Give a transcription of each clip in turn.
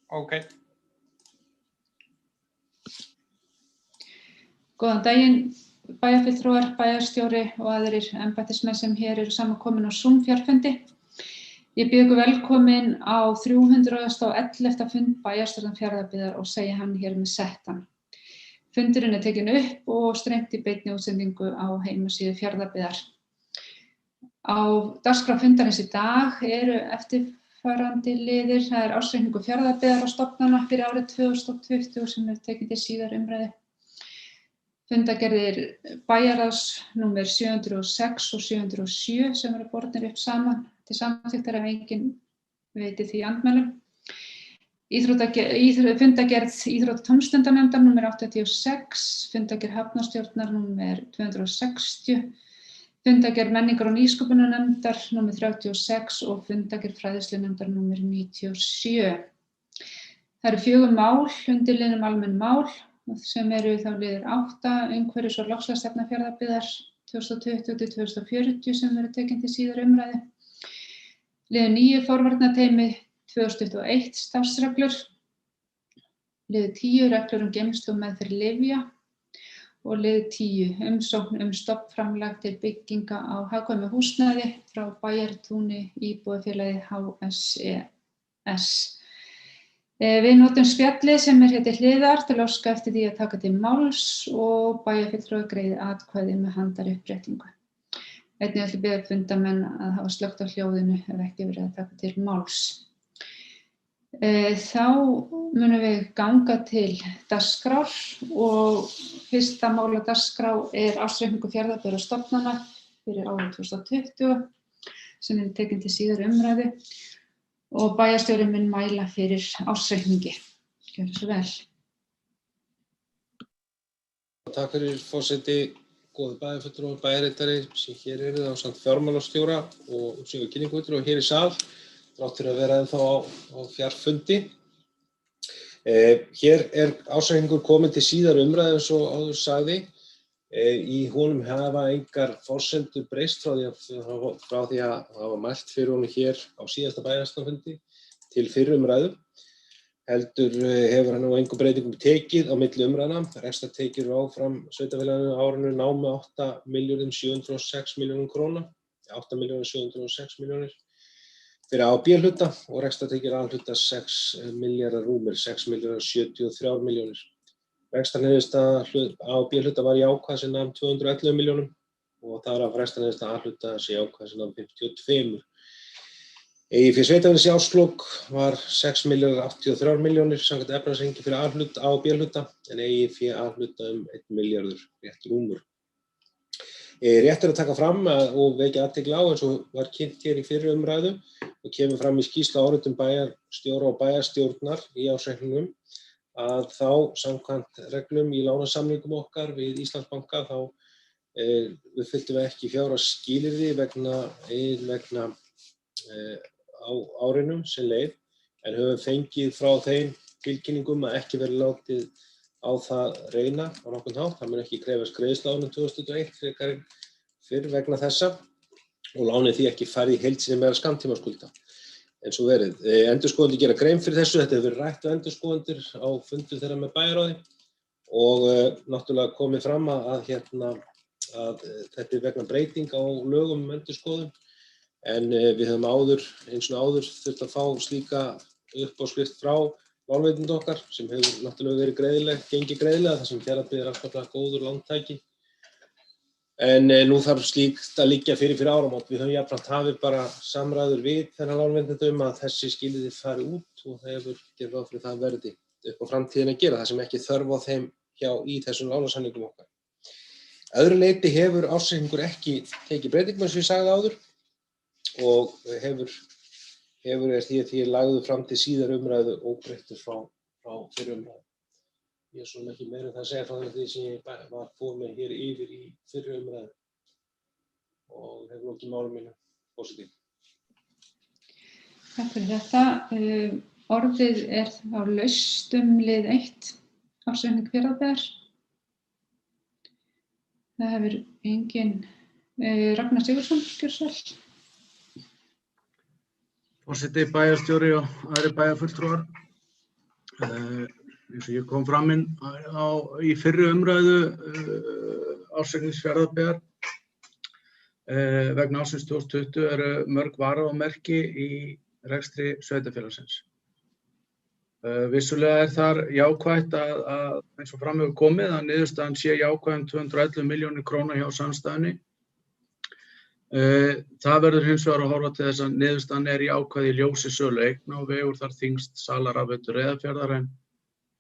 Ok. Góðan daginn, bæjarfulltrúar, bæjarstjóri og aðrir embættismenn sem hér eru samankomin á Zoom fjarfundi. Ég býð ykkur velkomin á 311. fund bæjarstjórnar Fjarðabyggðar og segja hann hér með settan. Fundurinn tekinn upp og streymt í beinni útsendingu á heimasíðu Fjarðabyggðar. Á dagskrá fundarins í dag eru eftirfarandi liðir. Það ársreikningur Fjarðabyggðar og stofnana fyrir árið 2020 sem tekinn til síðar umræðu. Fundargerðir bæjarráðs númer 706 og 707 sem eru bornir upp saman til samþykktar ef enginn veiti því andmælum. Fundargerð íþrótta- og tómstundanefndar númer 86, fundargerð hafnarstjórnar númer 260, fundargerð menningar- og nýsköpunarnefndar númer 36 og fundargerð fræðslunefndar númer 97. Það eru 4 mál undir liðnum almenn mál sem eru þá liður 8, umhverfis- og loftslagsstefna Fjarðabyggðar 2020-2040 sem verður tekin til síðar umræðu. Liður 9, forvarnateymi 2021, starfsreglur. Liður 10, reglur geymslu og meðferð lyfja. Og liður 10, umsókn stofnframlag til bygginga á hagkvæmu húsnæði frá Bæjartúni íbúðafélagi HSES. Við notum spjallið sem hér til hliðar til að óska eftir því að taka til máls og bæjarfulltrúar greiði atkvæði með handaruppréttingu. Einnig ætla ég að biðja fundarmenn að hafa slökkt á hljóðinu ef ekki verið að taka til máls. Þá munum við ganga til dagskrár og fyrsta mál á dagskrá ársreikningur Fjarðabyggðar og stofnana fyrir árið 2020 sem tekin til síðar umræðu. Og bæjarstjóri mun mæla fyrir ársreikningi. Gjörðu svo vel. Takk fyrir forseti, góði bæjarfulltrúar og bæjarritari sem hér eru ásamt fjármálastjóra og Sigurður kynningarfulltrúi hér í sal, þrátt fyrir að vera ennþá á fjarfundi. Hér ársreikningur kominn til síðar umræðu eins og áður sagði. Í honum hafa engar forsendur breyst frá því að hafa mælt fyrir honum hér á síðasta bæjarstjórnarfundi til fyrri umræðu. Heldur hefur hann engum breytingum tekið á milli umræðna. Rekstrartekjur áfram sveitarfélaginu á árinu námu 8.706.000.000 króna, 8.706.000.000 fyrir A- og B-hluta og rekstrartekjur A-hluta 6.073.073.000. Rekstrarniðurstaða A- og B-hluta var jákvæð sem nam 211 milljónum og þar af rekstrarniðurstaða A-hluta sem jákvæð sem nam 52. Eigið fé sveitarfélagsins í árslok var 6.083.000.000 samkvæmt efnahagsreikningi fyrir A- og B-hluta en eigið fé A-hluta 1 milljarður, rétt rúmur. Rétt að taka fram og vekja athygli á eins og var kynnt hér í fyrri umræðu og kemur fram í skýrslu áritum bæjarstjóra og bæjarstjórnar í ársreikningnum að þá samkvæmt reglum í lánasamningum okkar við Íslandsbanka þá uppfylltum við ekki fjárhagsskilyrði vegna á árinu sem leið en höfum fengið frá þeim tilkynningum að ekki verið látið á það reyna á nokkurn hátt. Það mun ekki krefjast greiðslu á árinu 2021 fyrr vegna þessa og lánið því ekki farið í heild sinni meðal skammtímaskulda. eins og verið. Endurskoðendur gera grein fyrir þessu, þetta hefur verið rætt við endurskoðendur á fundum þeirra með bæjarráði og náttúrulega komið fram að þetta er vegna breyting á lögum endurskoðun en við höfum eins og áður þurft að fá slíka uppáskrift frá lánveitendum okkar sem hefur náttúrulega verið gengið greiðlega þar sem Fjarðabyggð er afskaplega góður lántaki. En nú þarf slíkt að liggja fyrir áramót. Við höfum jafnframt hafið bara samræður við þennan lánveitanda að þessi skilyrði fari út og það hefur gerð ráð fyrir það verði upp á framtíðina að gera, það sem ekki þörf á þeim í þessum lánasamningum okkar. Öðru leyti hefur ársreikningur ekki tekið breytingum eins og ég sagði áður og er því lagður fram til síðar umræðu óbreyttur frá fyrri umræðu. Ég er svona ekki meira það að segja frá því sem ég var fór með hér yfir í fyrri umræðu og hefur lokið máli mínu. Forseti. Takk fyrir þetta. Orðið er þá laust lið 1, ársreikning Fjarðabyggðar. Það hefur enginn Ragnar Sigurðsson, gjörðu svo vel. Forseti, bæjarstjóri og aðrir bæjarfulltrúar. Eins og ég kom fram inn í fyrri umræðu ársreiknings Fjarðabyggðar vegna ársins 2020 eru mörg varúðarmerki í rekstri sveitarfélagsins. Vissulega þar jákvætt að eins og fram hefur komið að niðurstaðan sé jákvæð 211 milljónir króna hjá samstæðunni. Það verður hins vegar að horfa til þess að niðurstaðan jákvæð í ljósi sölu eigna og vegur þar þyngst sala rafveitu Reyðarfjarðar en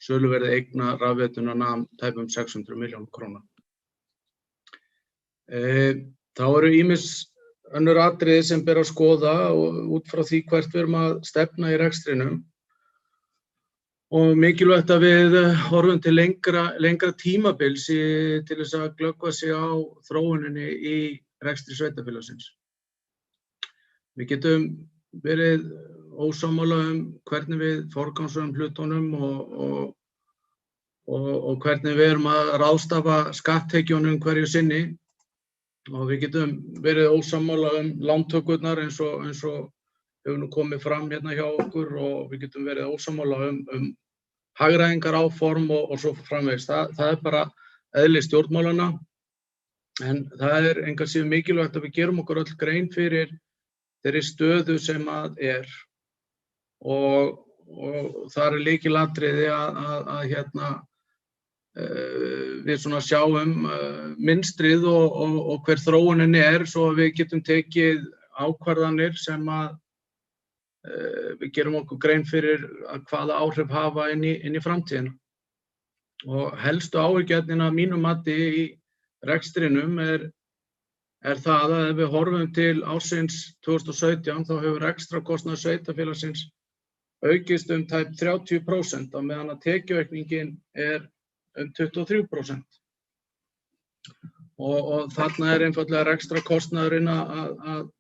söluverði eigna rafveituna nam tæpum 600 milljónir króna. Þá eru ýmis önnur atriði sem ber að skoða og út frá því hvert við erum að stefna í rekstrinum. Og mikilvægt að við horfum til lengra tímabils til þess að glöggva sig á þróuninni í rekstri sveitarfélagsins. Við getum verið ósammála hvernig við forgangsröðum hlutunum og hvernig við erum að ráðstafa skatttekjunum hverju sinni. Og við getum verið ósammála lántökurnar eins og hefur nú komið fram hérna hjá okkur og við getum verið ósammála hagræðingar áform og svo framvegis. Það bara eðli stjórnmálanna en það engu að síður mikilvægt að við gerum okkur öll grein fyrir þeirri stöðu sem að og það lykilatriði að við svona sjáum mynstrið og hver þróunin svo að við getum tekið ákvarðanir sem að við gerum okkur grein fyrir að hvaða áhrif hafa inn í framtíðina. Og helstu áhyggjuefnin að mínu mati í rekstrinum það að ef við horfum til ársins 2017 þá hefur rekstrarkostnaður sveitarfélagsins aukist tæp 30% á meðan að tekjuaukningin 23%. Og þarna einfaldlega rekstrarkostnaðurinn að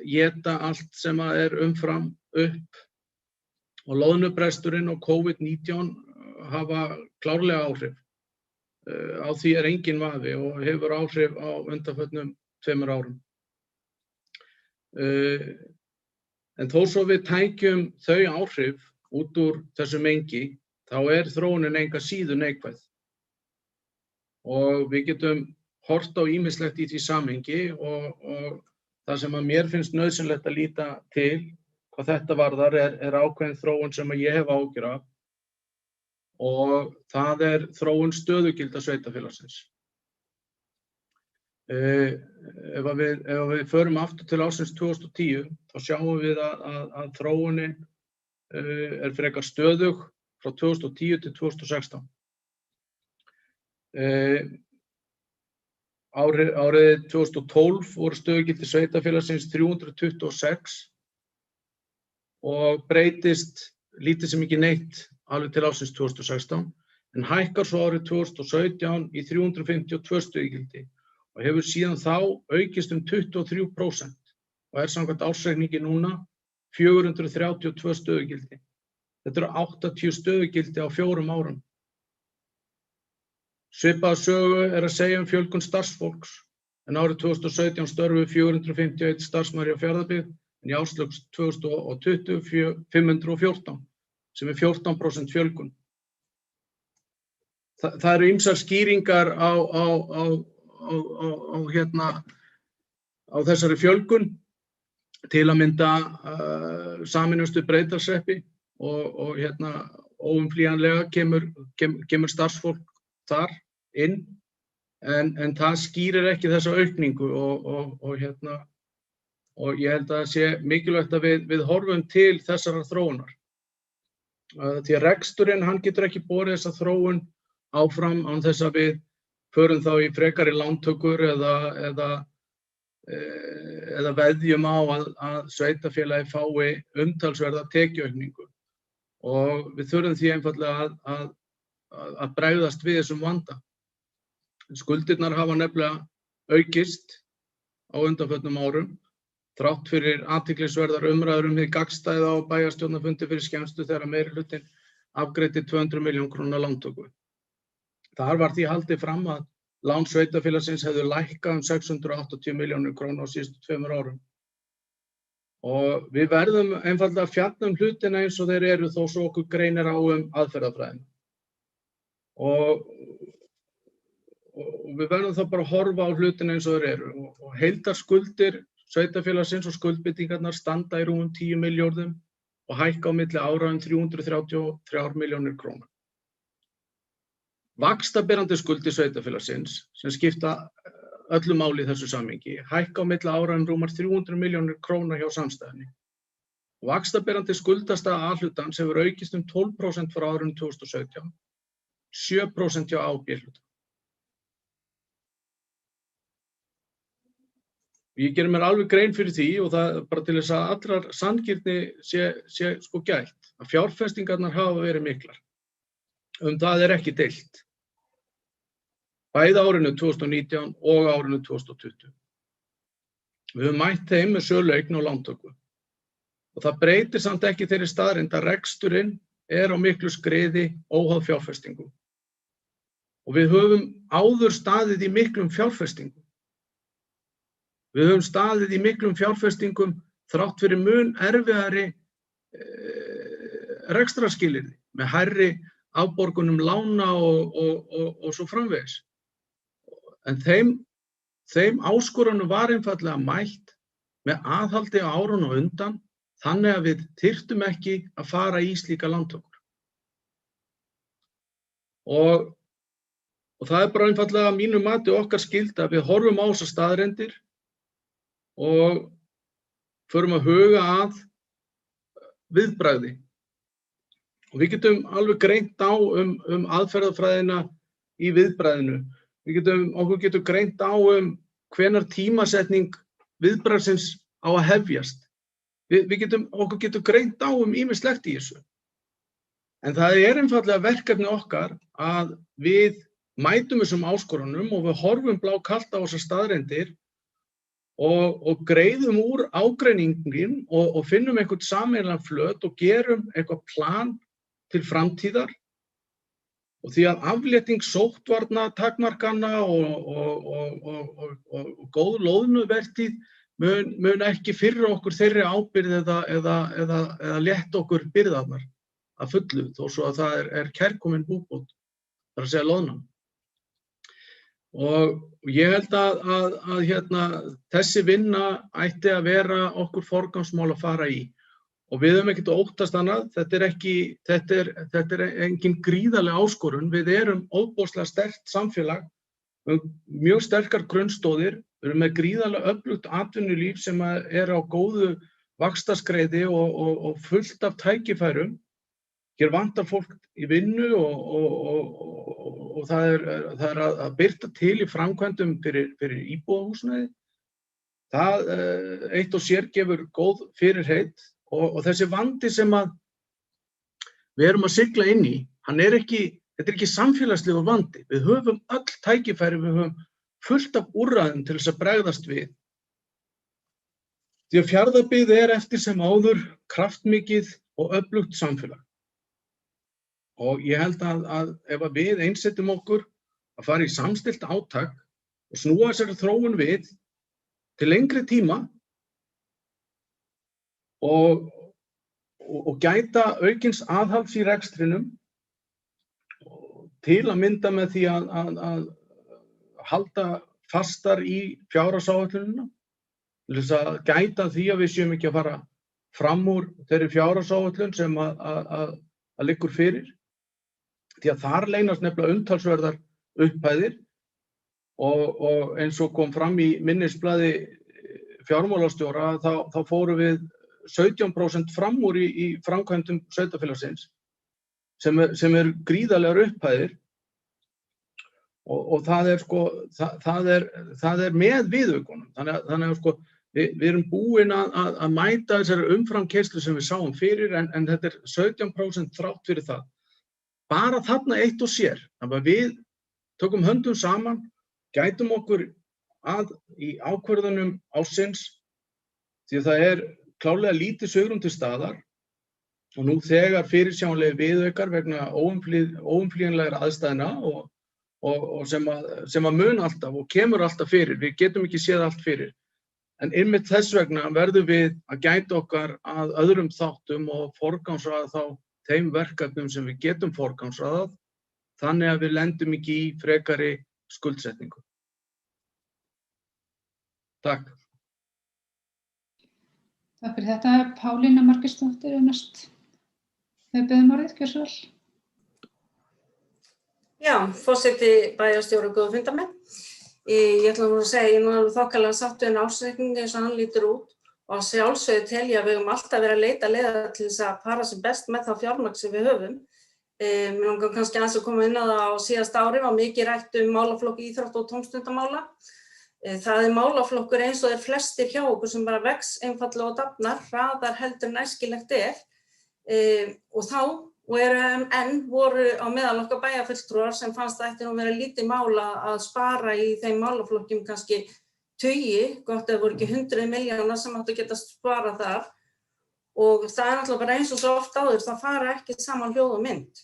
éta allt sem umfram upp og loðnubresturinn og COVID-19 hafa klárlega áhrif. Á því engin vafi og hefur áhrif á undanförnum 2 árum. En þó svo við tækjum þau áhrif út úr þessu mengi, þá þróunin engu að síður neikvæð. Og við getum horft á ýmislegt í því samhengi og það sem að mér finnst nauðsynlegt að líta til hvað þetta varðar ákveðin þróun sem ég hef áhyggjur af og það þróun stöðugilda sveitarfélagsins. Ef við förum aftur til ársins 2010 þá sjáum við að þróunin frekar stöðug frá 2010 til 2016. Árið 2012 voru stöðugildi sveitarfélagsins 326 og breytist lítið sem ekki neitt alveg til ársins 2016 en hækkar svo árið 2017 í 352 stöðugildi og hefur síðan þá aukist 23% og samkvæmt ársreikningi núna 432 stöðugildi. Þetta eru 80 stöðugildi á 4 árum. Svipaða sögu að segja fjölgun starfsfólks, en árið 2017 störfuðu 451 starfsmaður hjá Fjarðabyggð, en í árslok 2020 514, sem 14% fjölgun. Það eru ýmsar skýringar á þessari fjölgun, til að mynda sameinustu Breiðdalshreppi og óumflýjanlega kemur starfsfólk þar inn, en það skýrir ekki þessa aukningu og ég held að það sé mikilvægt að við horfum til þessarar þróunar. Því að reksturinn, hann getur ekki borið þessa þróun áfram án þess að við förum þá í frekari lántökur eða veðjum á að sveitarfélagi fái umtalsverða tekjuaukningu. Og við þurfum því einfaldlega að bregðast við þessum vanda. Skuldirnar hafa nefnilega aukist á undanförnum árum, þrátt fyrir athyglisverðar umræður hið gagnstæða á bæjarstjórnarfundi fyrir skemmstu þegar meirihlutinn afgreiddi 200 milljóna króna lántöku. Þar var því haldið fram að lán sveitarfélagsins hefðu lækkað 680 milljónir króna á síðustu 2 árum. Og við verðum einfaldlega að fjalla hlutina eins og þeir eru þó svo okkur greinir á aðferðafræðina. Og við verðum þá bara að horfa á hlutina eins og þeir eru. Og heildarskuldir sveitarfélagsins og skuldbindingarnar standa í rúmum 10 milljörðum og hækka á milli ára 333 milljónir króna. Vaxtaberandi skuldir sveitarfélagsins, sem skipta öllu máli í þessu samhengi, hækka á milli ára rúmar 300 milljónir króna hjá samstæðunni. Vaxtaberandi skuldastaða A-hlutans hefur aukist 12% frá árinu 2017, 7% hjá A- og B-hluta. Ég gerir mér alveg grein fyrir því og það bara til þess að allrar sanngirni sé sko gætt að fjárfestingarnar hafa verið miklar. Það er ekki deilt. Bæði árinu 2019 og árinu 2020. Við höfum mætt þeim með sölueign og lántöku. Og það breytir samt ekki þeirri staðreynd að reksturinn er á miklu skriði óháð fjárfestingum. Og við höfum áður staðið í miklum fjárfestingum. Við höfum staðið í miklum fjárfestingum þrátt fyrir mun erfiðari rekstrarskilyrði með hærri afborgunum lána og svo framvegis. En þeim áskorunum var einfaldlega mætt með aðhaldi á árunum á undan þannig að við þyrftum ekki að fara í slíka lántökur. Og það er bara einfaldlega að mínu mati okkar skylda að við horfum á þessar staðreyndir og förum að huga að viðbragði. Og við getum alveg greint á aðferðafræðina í viðbragðinu. Okkur getur greint á hvenær tímasetning viðbragðsins á að hefjast. Okkur getur greint á ýmislegt í þessu. En það er einfaldlega verkefni okkar að við mætum þessum áskorunum og við horfum blákalt á þessar staðreyndir og greiðum úr ágreiningin og finnum einhvern sameiginlegan flöt og gerum eitthvað plan til framtíðar. Og því að aflétting sóttvarna, takmarkana og góð loðnuvertíð mun ekki fyrir okkur þeirri ábyrgð eða létta okkur byrðarnar að fullu, þó svo að það er kærkomin búbót, þar að segja loðnan. Og ég held að þessi vinna ætti að vera okkur forgangsmál að fara í. Og við höfum ekkert að óttast annað, þetta er engin gríðarleg áskorun, við erum ofboðslega sterkt samfélag, mjög sterkar grunnstóðir, við erum með gríðarlega öflugt atvinnulíf sem er á góðu vaxtarskreiði og fullt af tækifærum. Hér vantar fólk í vinnu og það er að birta til í framkvæmdum fyrir íbúðarhúsnæði. Það eitt og sér gefur góð fyrirheit og þessi vandi sem við erum að sigla inn í, þetta er ekki samfélagslegur vandi. Við höfum öll tækifæri, við höfum fullt af úrræðum til þess að bregðast við. Því að Fjarðabyggð er eftir sem áður kraftmikið og öflugt samfélag. Og ég held að ef við einsetjum okkur að fara í samstillt átak og snúa þessari þróun við til lengri tíma og gæta aukins aðhalds í rekstrinum til að mynda með því að halda fastar í fjárhagsáætlunina, til þess að gæta því að við séum ekki að fara fram úr þeirri fjárhagsáætlun sem að liggur fyrir. Því að þar leynast nefnilega umtalsverðar upphæðir og eins og kom fram í minnisblaði fjármálastjóra þá fórum við 17% fram úr í framkvæmdum sveitarfélagsins sem er gríðarlegar upphæðir og það er með viðaukunum. Þannig að við erum búin að mæta þessari umframkeyrslu sem við sáum fyrir en þetta er 17% þrátt fyrir það. Bara þarna eitt og sér, þannig að við tökum höndum saman, gætum okkur í ákvörðunum ársins, því að það er klárlega lítið svigrúm til staðar og nú þegar fyrirsjáanlegir viðaukar vegna óumflýjanlegra aðstæðna og sem að mun alltaf og kemur alltaf fyrir, við getum ekki séð allt fyrir. En einmitt þess vegna verðum við að gæta okkar að öðrum þáttum og forgangsraða þá þeim verkefnum sem við getum forgangsraðað, þannig að við lendum ekki í frekari skuldsetningu. Takk. Takk fyrir þetta. Pálína Margeirsdóttir næst. Við biðjum orðið, gjörðu svo vel. Já, forseti bæjarstjóri, góða fundarmenn. Ég ætla nú að segja, ég er þokkalega sáttur við ársreikninginn eins og hann lítur út og að sjálfsögðu tel ég að við höfum alltaf verið að leita leiða til þess að fara sem best með þá fjármagn sem við höfum. Mér langar kannski aðeins að koma inn á það á síðasta ári var mikið rætt málaflokk íþrótta og tómstundamála. Það málaflokkur eins og flestir hjá okkur sem bara vex einfaldlega og dafnar, hraðar heldur en æskilegt og voru á meðal okkar bæjarfulltrúar sem fannst það ætti nú vera lítið mála að spara í þeim málaflokkum kannski tugi, gott ef voru ekki 100 milljóna sem áttu að geta spara þar og það náttúrulega bara eins og svo oft áður, það fara ekki saman hljóð og mynd.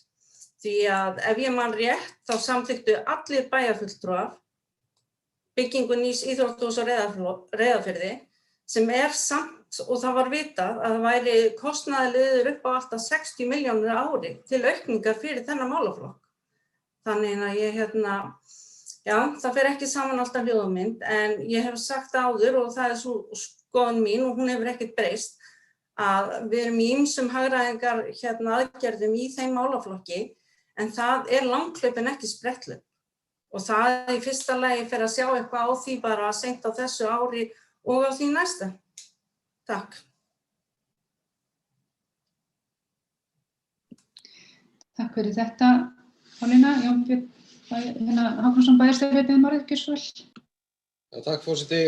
Því að ef ég man rétt þá samþykktu allir bæjarfulltrúar byggingu nýs íþróttahúss á Reyðarfirði sem samt og það var vitað að það væri kostnaðarliður upp á alltaf 60 milljónir á ári til aukningar fyrir þennan málaflokk. Þannig að já, það fer ekki saman alltaf hljóð og mynd en ég hef sagt áður og það svo skoðun mín og hún hefur ekkert breyst að við erum í ýmsum hagræðingar aðgerðum í þeim málaflokki en það langhlaupin ekki spretthlaup. Og það í fyrsta lagi fer að sjá eitthvað á því bara seint á þessu ári og á því næsta. Takk. Takk fyrir þetta, Pálína. Jón Björn Hákonarson bæjarstjóri, biðjum orðið, gjörðu svo vel. Já, takk forseti.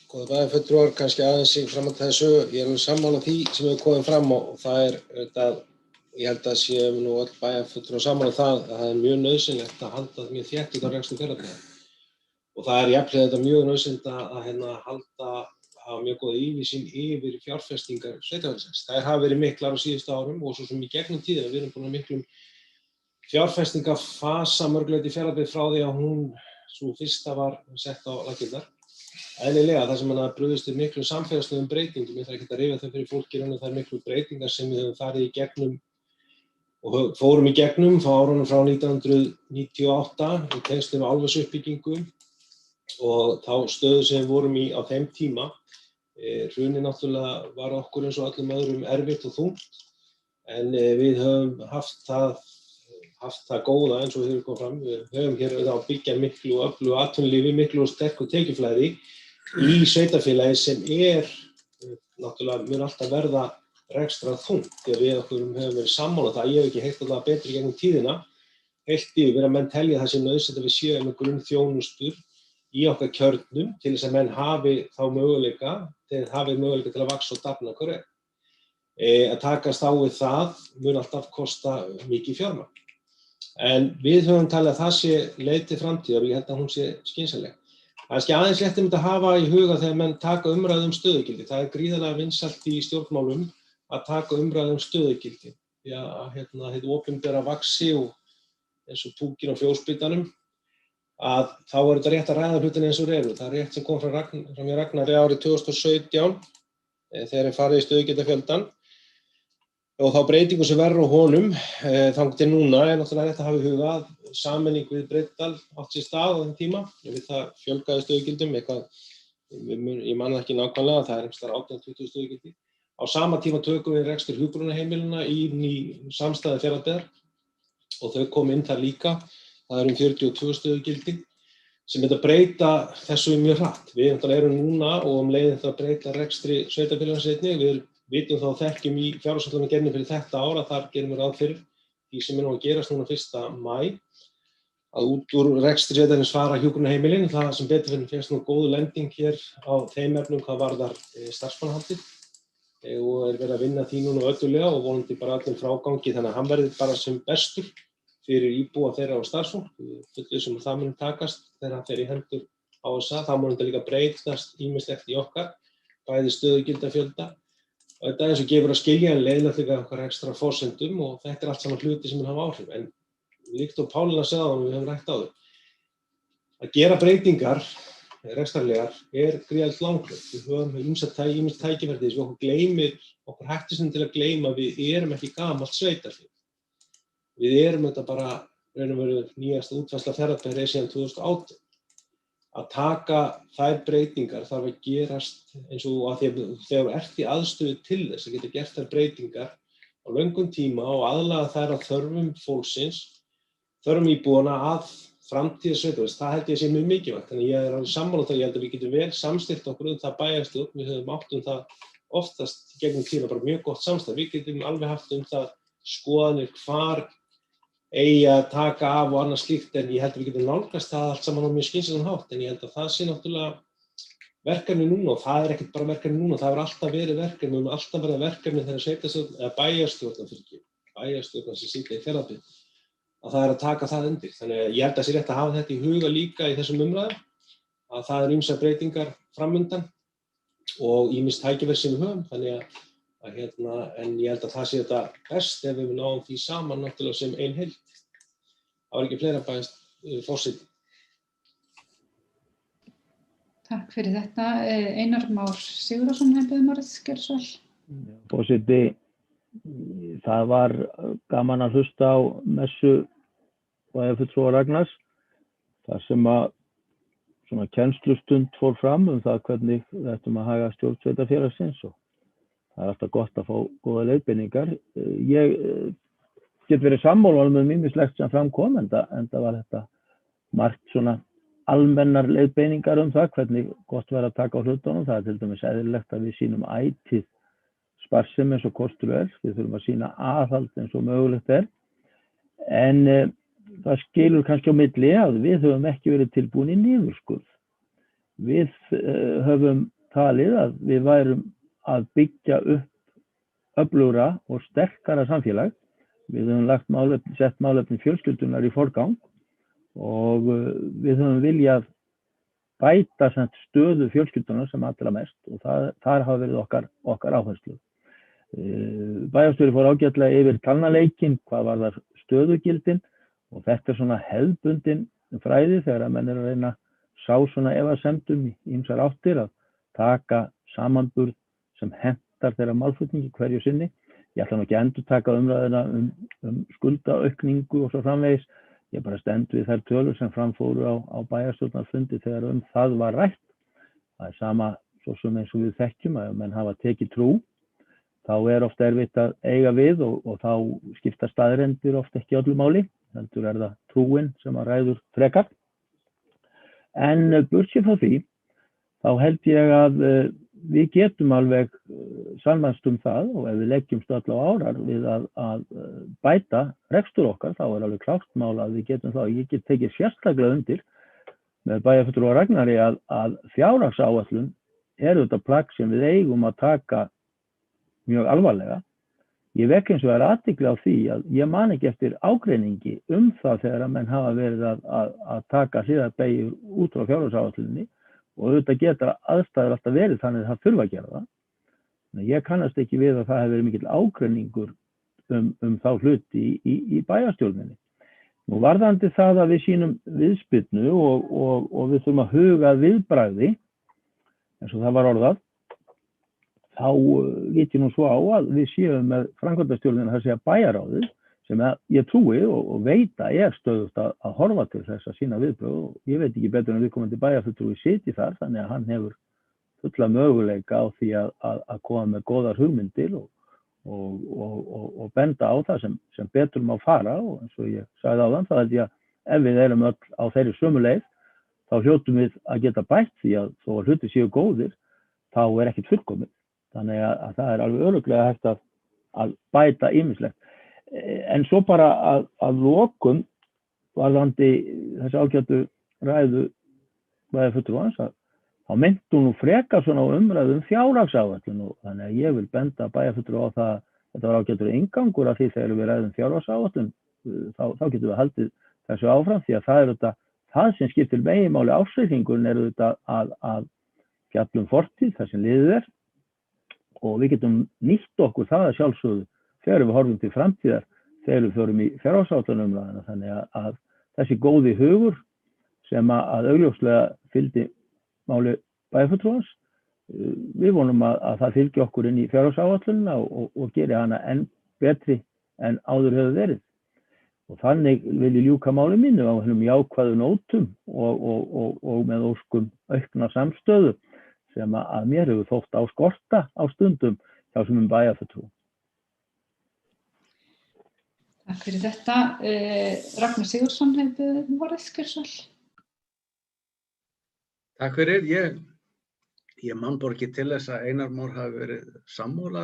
Góða bæjarfulltrúar, kannski aðeins fram að þessu. Ég alveg sammála því sem við komum fram og það auðvitað, ég held að séum nú öll bæjarfulltrúar sammála það mjög nauðsynlegt að halda mjög þétt út á rekstri Fjarðabyggðar. Og það jafnlega þetta mjög nauðsynlegt að halda hafa mjög góða yfirsýn yfir fjárfestingar sveitarfélagsins. Þær hafa verið miklar á síðustu árum og svo sem í gegnum tíðina við erum búin að miklum fjárfestingafasa mörguleyti í Fjarðabyggð frá því að hún sú fyrsta var sett á laggirnar. Eðlilega það sem hann brugðist við miklum samfélagslegum breytingum, ég þarf ekki að rifja þau fyrir fólki en það miklu breytingar sem við höfum farið í gegnum og fórum í gegnum frá árunum frá 1998 í tengslum við álversuppbyggingu og þá stöðu sem við vorum í á þeim tíma. Hrunið náttúrulega var okkur eins og öllum öðrum erfitt og þungt en við höfum haft það góða eins og hefur komið fram. Við höfum hér að byggja miklu og öflugu atvinnulífi, miklu og sterku tekjuflæði í sveitarfélagi sem náttúrulega mun alltaf verða rekstrað þungt því að við okkur höfum verið sammála það. Ég hef ekki heyrt alltaf betri gegnum tíðina, heilt yfir að menn telja það sem nauðsynlegt að við séum með grunnþjónustur í okkar kjörnum til þess að menn hafi þá möguleika til að vaxa og dafna hver að takast á við það mun alltaf kosta mikið fjármagn. En við höfum talið að það sé leið til framtíðar og ég held að hún sé skynsamleg. Kannski aðeins rétt að hafa í huga þegar menn taka umræðu stöðugildi. Það gríðarlega vinsælt í stjórnmálum að taka umræðu stöðugildi. Því að hið opinbera vaxi og eins og púkinn á fjósbitanum að þá þetta rétt að ræða hlutina eins og eru. Það rétt sem kom frá Ragnari árið 2017 þegar farið í stöðugildafjöldan og þá breytingu sem verður á honum þangað til núna náttúrulega rétt að hafa í huga að sameining við Breiðdal átt sér stað á þeim tíma. Við það fjölgaði stöðugildum eitthvað, ég man það ekki nákvæmlega, það einhvers 18-20 stöðugildi. Á sama tíma tökum við rekstur hjúkrunarheimilina í samstæðu Fjarðabyggðar og þau komu inn þar líka. Það 42 stöðugildi sem þetta breyta þessu mjög hratt. Við erum núna og leiðin það breyta rekstri sveitarfélagsins einnig. Við vitum þá þekkjum í fjárhagsáætlunargerðinni fyrir þetta ár að þar gerum við ráð fyrir því sem nú að gerast núna 1. maí að út úr rekstri sveitarfélagsins fara hjúkrunarheimilin. Það sem betur fyrir finnst nú góð lending hér á þeim efnum hvað varðar starfsmannahaldið og verið að vinna því núna öllulega og vonandi bara allir frágangi þannig að hann verði bara sem bestur fyrir íbúa þeirra og starfsfólk. Fullu sem það mun takast þegar hann fer í hendur á þessa. Það mun þetta líka breytast ýmislegt í okkar, bæði stöðugildafjölda. Og þetta eins og gefur að skilja en leiðilegt líka okkar ekstra forsendum og þetta allt saman hluti sem mun hafa áhrif. En líkt og Pálína sagði og við höfum rætt áður, að gera breytingar rekstrarlegar gríðarlega langhlaup. Við höfum ýmis tækifæri þess okkur hættir sem til að gleyma að við erum ekki gamalt sveitarfélag. Við erum þetta bara nýjasta útfærsla ferðaþjónustu síðan 2018. Að taka þær breytingar þarf að gerast eins og að þegar þú ert í aðstöðu til þess að geta gert þær breytingar á löngum tíma og aðlaga þær að þörfum fólksins, þörfum íbúanna að framtíðarsveitarfélags. Það held ég sé mjög mikilvægt. Þannig ég alveg sammála það, ég held að við getum vel samstillt okkur það bæjarstjórn. Við höfum átt það oftast gegnum tíma bara mjög gott samstarf. Við getum alveg haft það skoðanir hvar eigi að taka af og annað slíkt, en ég held að við getum nálgast það allt saman á mjög skynsamlegan hátt, en ég held að það sé náttúrulega verkefni núna og það ekki bara verkefni núna, það hefur alltaf verið verkefni og alltaf verið verkefni þegar sveitarstjórn eða bæjarstjórnar sem sitja í Fjarðabyggð, að það að taka það undir. Þannig að ég held að sé rétt að hafa þetta í huga líka í þessum umræðum, að það ýmsar breytingar framundan og ýmis tækifæri sem við höfum, þannig að en ég held að það sé þetta best ef við náum því saman náttúrulega sem ein heild. Það var ekki fleira bæðist forseti. Takk fyrir þetta. Einar Már Sigurðarson hefði orðið, gjörðu svo vel. Forseti, það var gaman að hlusta á messu bæjarfulltrúa Ragnars, þar sem að svona kennslustund fór fram það hvernig við ættum að haga stjórn sveitarfélagsins og það er alltaf gott að fá góða leiðbeiningar. Ég get verið sammála með ýmislegt sem fram kom, enda var þetta margt svona almennar leiðbeiningar það hvernig gott væri að taka á hlutunum. Það er til dæmis eðlilegt að við sýnum ætíð sparsemi eins og kostur við þurfum að sýna aðhald eins og mögulegt en það skilur kannski á milli að við höfum ekki verið tilbúin í niðurskurð. Við höfum talið að við værum að byggja upp öflugra og sterkara samfélag. Við höfum sett málefni fjölskyldunar í forgang og við höfum viljað bæta stöðu fjölskyldunar sem allra mest og þar hafa verið okkar áherslur. Bæjarstjóri fór ágætlega yfir talnaleikinn, hvað var þar stöðugildin og þetta svona hefðbundin fræði þegar að menn að reyna sá svona efasemdum í ýmsar áttir að taka samanburð sem hentar þeirra málflutningi hverju sinni. Ég ætla nú ekki að endurtaka umræðuna skuldaaukningu og svo framvegis. Ég bara stend við þær tölur sem framfóru á bæjarstjórnarfundi þegar það var rætt. Það er sama svo sem eins og við þekkjum að ef menn hafa tekið trú, þá er oft erfitt að eiga við og þá skipta staðreyndir oft ekki öllu máli. Heldur er það trúin sem að ræður frekar. En burtséð frá því, þá held ég að við getum alveg sammælst það og ef við leggjumst öll á árar við að bæta rekstur okkar, þá er alveg klárt mál að við getum það. Ég get tekið sérstaklega undir með bæjarfulltrúa Ragnari að fjárhagsáætlun þetta plagg sem við eigum að taka mjög alvarlega. Ég vek eins og athygli á því að ég man ekki eftir ágreiningi það þegar að menn hafa verið að taka hliðarbeygjur út frá fjárhagsáætlunni og auðvitað geta aðstæður alltaf verið þannig að það þurfa að gera það. Ég kannast ekki við að það hefur verið mikill ágreiningur þá hluti í bæjarstjórninni. Nú varðandi það að við sýnum viðspyrnu og við þurfum að huga að viðbragði, eins og það var orðað, þá get ég nú svo á að við séum með framkvæmdastjórnina það segja bæjarráðið, sem ég trúi og veit að stöðugt að horfa til þess að sína viðbrögð og ég veit ekki betur en viðkomandi bæjarfulltrúi sitji þar, þannig að hann hefur fulla möguleika á því að koma með góðar hugmyndir og benda á það sem betur má fara og eins og ég sagði áðan, það held ég að ef við erum öll á þeirri sömu leið, þá hljótum við að geta bætt því að þó að hlutir séu góðir, þá er ekkert fullkomið. Þannig að það er alveg örugglega hægt að bæta ýmislegt. En svo bara að lokum varðandi þessi ágætu ræðu bæjarfulltrúans þá minnti hún nú frekar svona á umræðu fjárhagsáætlun og þannig að ég vil benda bæjarfulltrúa á það að þetta var ágætur inngangur af því þegar við ræðum fjárhagsáætlun þá getum við haldið þessu áfram því að það er það sem skiptir meginmáli ársreikningurinn er að fjalla fortíð þar sem liðið og við getum nýtt okkur það að sjálfsögðu þegar við horfum til framtíðar, þegar við förum í fjárhagsáætlunumræðuna, þannig að þessi góði hugur sem að augljóslega fylgdi máli bæjarfulltrúans. Við vonum að það fylgi okkur inn í fjárhagsáætlunina og geri hana enn betri en áður hefur verið. Og þannig vil ég ljúka máli mínu á hennum jákvæðu nótum og með óskum aukna samstöðu sem að mér hefur þótt á skorta á stundum hjá sumum bæjarfulltrúum. Takk fyrir þetta. Ragnar Sigurðsson hefur vorið skjörsal. Takk fyrir. Ég man bara ekki til þess að Einar Már hafi verið sammála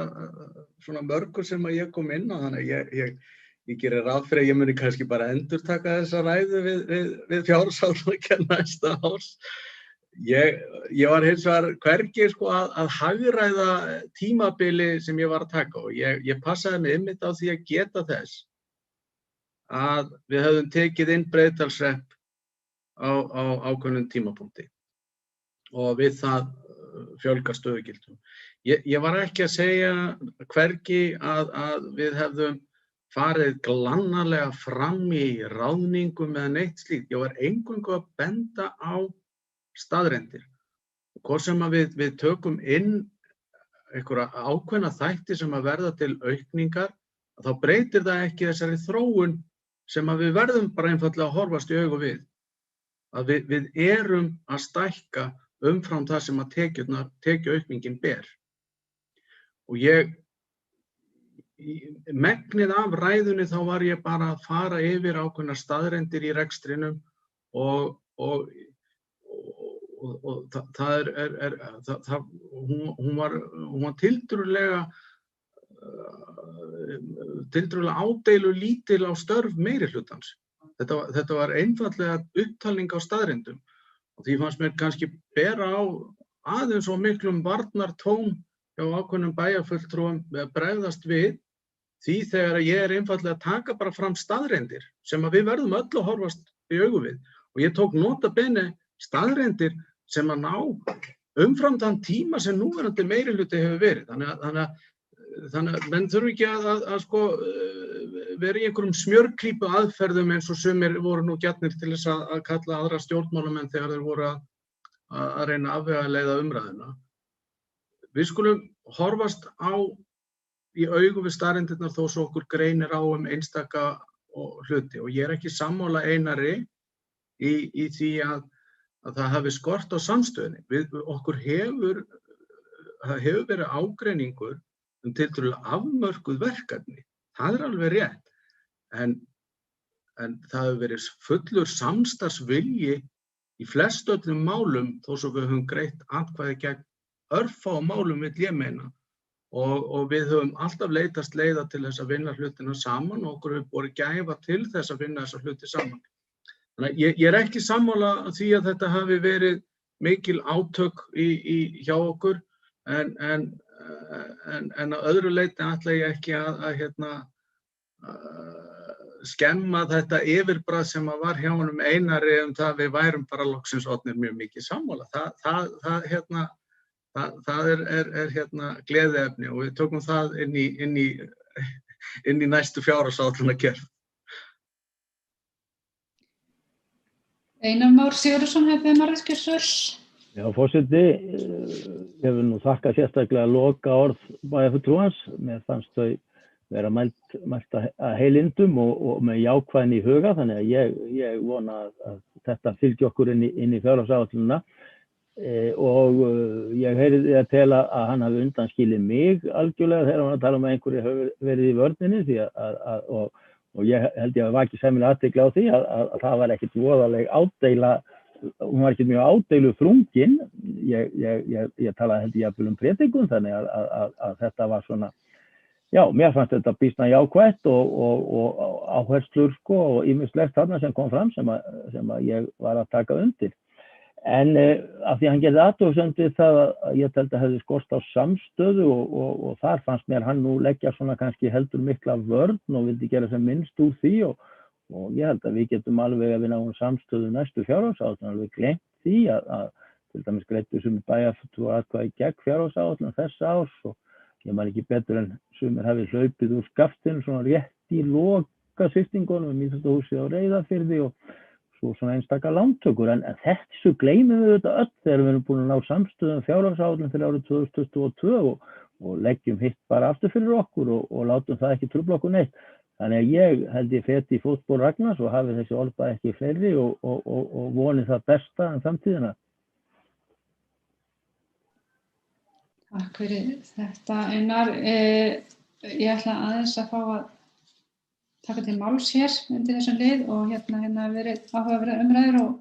svona mörgur sem að ég kom inn á, þannig að ég gerir ráð fyrir að ég muni kannski bara endurtaka þessa ræðu við fjárhagsáætlun næsta árs. Ég var hins vegar hvergi að hagræða tímabili sem ég var að taka og ég passaði mig einmitt á því að geta þess að við höfum tekið inn Breiðdalshrepp á ákveðnum tímapunkti og við það fjölga stöðugildum. Ég var ekki að segja hvergi að við hefðum farið glannalega fram í ráðningum eða neitt slíkt. Ég var eingöngu að benda á staðreyndir. Hvort sem að við tökum inn einhverja ákveðna þætti sem að verða til aukningar, þá breytir það ekki þessari þróun sem að við verðum bara einfaldlega að horfast í augu við. Að við erum að stækka umfram það sem að tekjuaukningin ber. Og megnið af ræðunni þá var ég bara að fara yfir ákveðnar staðreyndir í rekstrinum og hún var tiltölulega ádeilulítil á störf meirihlutans. Þetta var einfaldlega upptalning á staðreyndum. Og því fannst mér kannski bera á aðeins og miklum varnartón hjá ákveðnum bæjarfulltrúum að bregðast við því þegar ég er einfaldlega að taka bara fram staðreyndir sem að við verðum öll að horfast í augu við. Og ég tók nota bene staðreyndir sem að ná umfram þann tíma sem núverandi meirihluti hefur verið. Þannig að menn þurfi ekki að vera í einhverjum smjörklípu aðferðum eins og sumir voru nú gjarnir til þess að kalla aðra stjórnmálamenn þegar þeir voru að reyna að afvegaleiða umræðuna. Við skulum horfast í augu við staðreyndirnar þó svo okkur greinir á einstaka hluti og ég er ekki sammála Einari í því að það hafi skort á samstöðunni. Okkur hefur verið ágreiningur tiltölulega afmörkuð verkefni. Það er alveg rétt, en það hefur verið fullur samstarfsvilji í flestöllum málum þó svo við höfum greitt atkvæði gegn örfáum málum vill ég meina og við höfum alltaf leitast leiða til þess að vinna hlutina saman og okkur hefur borið gæfa til þess að vinna þessa hluti saman. Þannig að ég er ekki sammála því að þetta hafi verið mikil átök hjá okkur en að öðru leyti ætla ég ekki að skemma þetta yfirbragð sem að var hjá honum Einari það við værum bara loksins orðnir mjög mikið sammála. Það er gleðiefni og við tökum það inn í næstu fjárhagsáætlunargerð. Einar Már Sigurðsson hefði margskjörsöl. Já, forseti, ég hefur nú þakkað sérstaklega loka orð bæjarfulltrúans. Mér fannst þau vera mælt að heilindum og með jákvæðni í huga, þannig að ég vona að þetta fylgi okkur inn í fjárhagsáætlunina og ég heyrði að tela að hann hafi undanskilið mig algjörlega þegar hann að tala að einhverju hefur verið í vörninni því og ég held ég að vaki sæmilega athygli á því að það var ekkert voðaleg ádeila. Hún var ekki mjög ádeilu þrungin, ég talaði held ég jafnvel predikun, þannig að þetta var svona, já, mér fannst þetta býsna jákvætt og áherslur og ýmislegt þarna sem kom fram sem að ég var að taka undir. En af því að hann gerði athugasemd við það að ég held að hefði skort á samstöðu og þar fannst mér hann nú leggja svona kannski heldur mikla vörn og vildi gera sem minnst úr því og ég held að við getum alveg að við náum samstöðu næstu fjárhagsáætlun, alveg gleymt því að til dæmis greiddu sumir bæjarfulltrúar atkvæði gegn fjárhagsáætlun þessa árs og ég man ekki betur en sumir hafi hlaupið úr skaftinu svona rétt í lokasviptingunum í Íþróttahúsið á Reyðarfirði og svo svona einstaka lántökur, en þessu gleymum við þetta öll þegar við erum búin að ná samstöðum fjárhagsáætlun fyrir árið 2022 og leggjum hitt bara aftur fyrir okkur og látum það ekki trufla okkur neitt. Þannig að ég held ég feti í fótspor Ragnars og hafi þessi orðbæði ekki fleiri og voni það besta um framtíðina. Takk fyrir þetta, Einar. Ég ætla aðeins að fá að taka til máls hér undir þessum lið og hérna verið áhugaverðar umræður og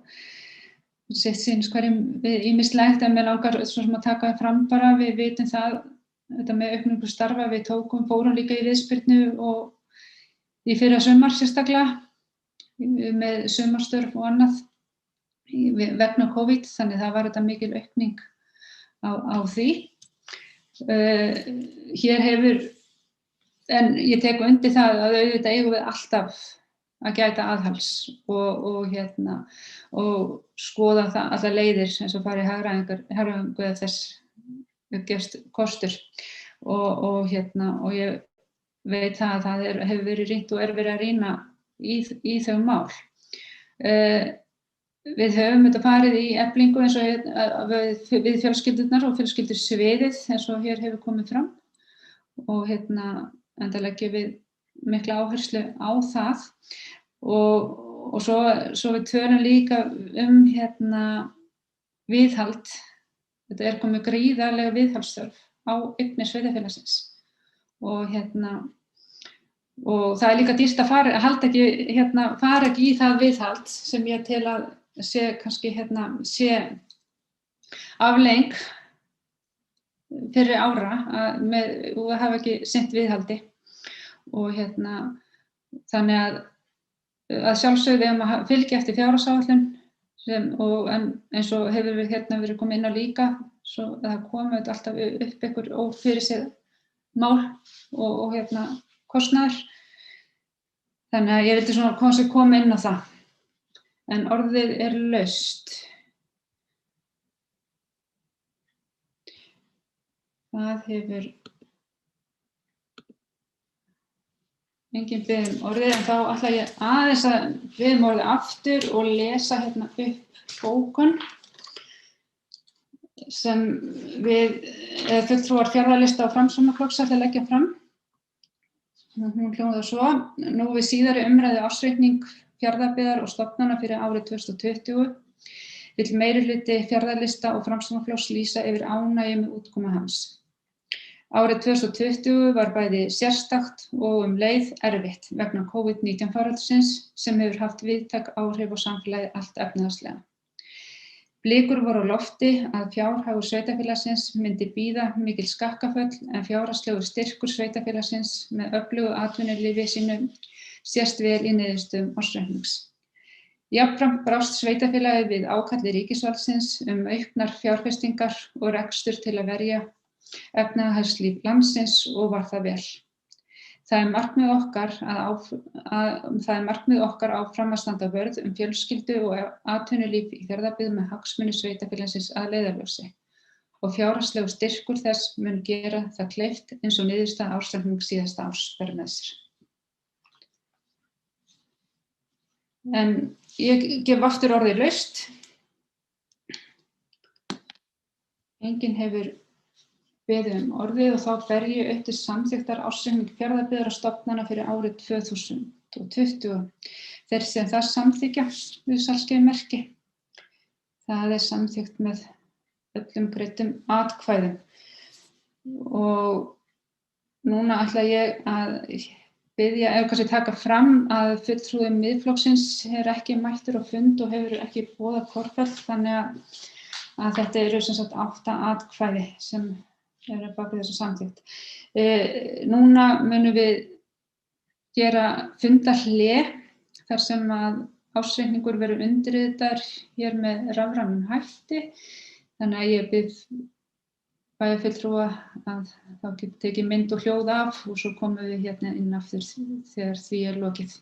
sitt síns hverjum við ýmislegt, en mér langar svo sem að taka fram bara, við vitum það, þetta með aukningu starfa, við fórum líka í viðspyrnu og í fyrra sumar sérstaklega með sumarstörf og annað vegna COVID, þannig það var þetta mikil aukning á því. Hér hefur, en ég tek undir það að auðvitað eigum við alltaf að gæta aðhalds og skoða það allar leiðir eins og fara í hagræðingu ef þess gefst kostur og ég veit það að það hefur verið rýnt og verið að rýna í þau mál. Við höfum þetta farið í eflingu eins og við fjölskyldurnar og fjölskyldusviðið eins og hér hefur komið fram og enda leggjum við mikla áherslu á það og svo við tölum líka viðhald. Þetta komið gríðarlega viðhaldsþörf á eignir sveitarfélagsins og það líka dýrt að fara ekki í það viðhald sem ég tel að sé kannski sé afleiðing fyrri ára og hafa ekki sinnt viðhaldi og þannig að sjálfsögðu að fylgja eftir fjárhagsáætlun en eins og hefur verið komið inn á líka svo það komi alltaf upp einhver ófyrirséð mál og kostnaður. Þannig að ég vildi svona koma inn á það. En orðið laust. Það hefur enginn beðið orðið, en þá ætla ég aðeins að biðja orðið aftur og lesa upp bókun sem við fulltrúar fjarðarlista og Framsóknarflokks ætla að leggja fram. Hún hljóðar svo: Nú við síðari umræðu ársreikning Fjarðabyggðar og stofnana fyrir árið 2020 vill meirihluti Fjarðarlista og Framsóknarflokks lýsa yfir ánægju með útkomu hans. Árið 2020 var bæði sérstakt og leið erfitt vegna COVID-19 faraldursins sem hefur haft víðtæk áhrif á samfélagið allt efnahagslega. Blikur voru á lofti að fjárhagur sveitarfélagsins myndi bíða mikil skakkaföll en fjárhagslegur styrkur sveitarfélagsins með öflugu atvinnulífi sínu sést vel í niðurstöðum ársreiknings. Jafnframt brást sveitarfélagið við ákalli ríkisvaldsins auknar fjárfestingar og rekstur til að verja efnahagslíf landsins og var það vel. Það markmið okkar áfram að standa vörð fjölskyldu og atvinnulíf í Fjarðabyggð með hagsmuni sveitarfélagsins að leiðarljósi og fjárhagslegur styrkur þess mun gera það kleift eins og niðurstaða ársreiknings síðasta árs ber með sér. En ég gef aftur orðið laust. Enginn hefur beðið orðið og þá fer ég upp til samþykktar ársreikning Fjarðabyggðar og stofnana fyrir árið 2020. Þeir sem það samþykkja við salskeiðmerki. Það samþykkt með öllum greiddum atkvæðum. Og núna ætla ég að biðja, ef kannski taka fram að fulltrúi Miðflokksins ekki mættur á fund og hefur ekki boðað forföll, þannig að þetta eru sem sagt 8 atkvæði sem eru bak við þessa samþykkt. Núna munum við gera fundarhlé þar sem að ársreikningur verður undirritaður hér með rafrænum hætti. Þannig að ég bið bæjarfulltrúa að þá geti tekið mynd og hljóð af og svo komum við hérna inn aftur þegar því lokið.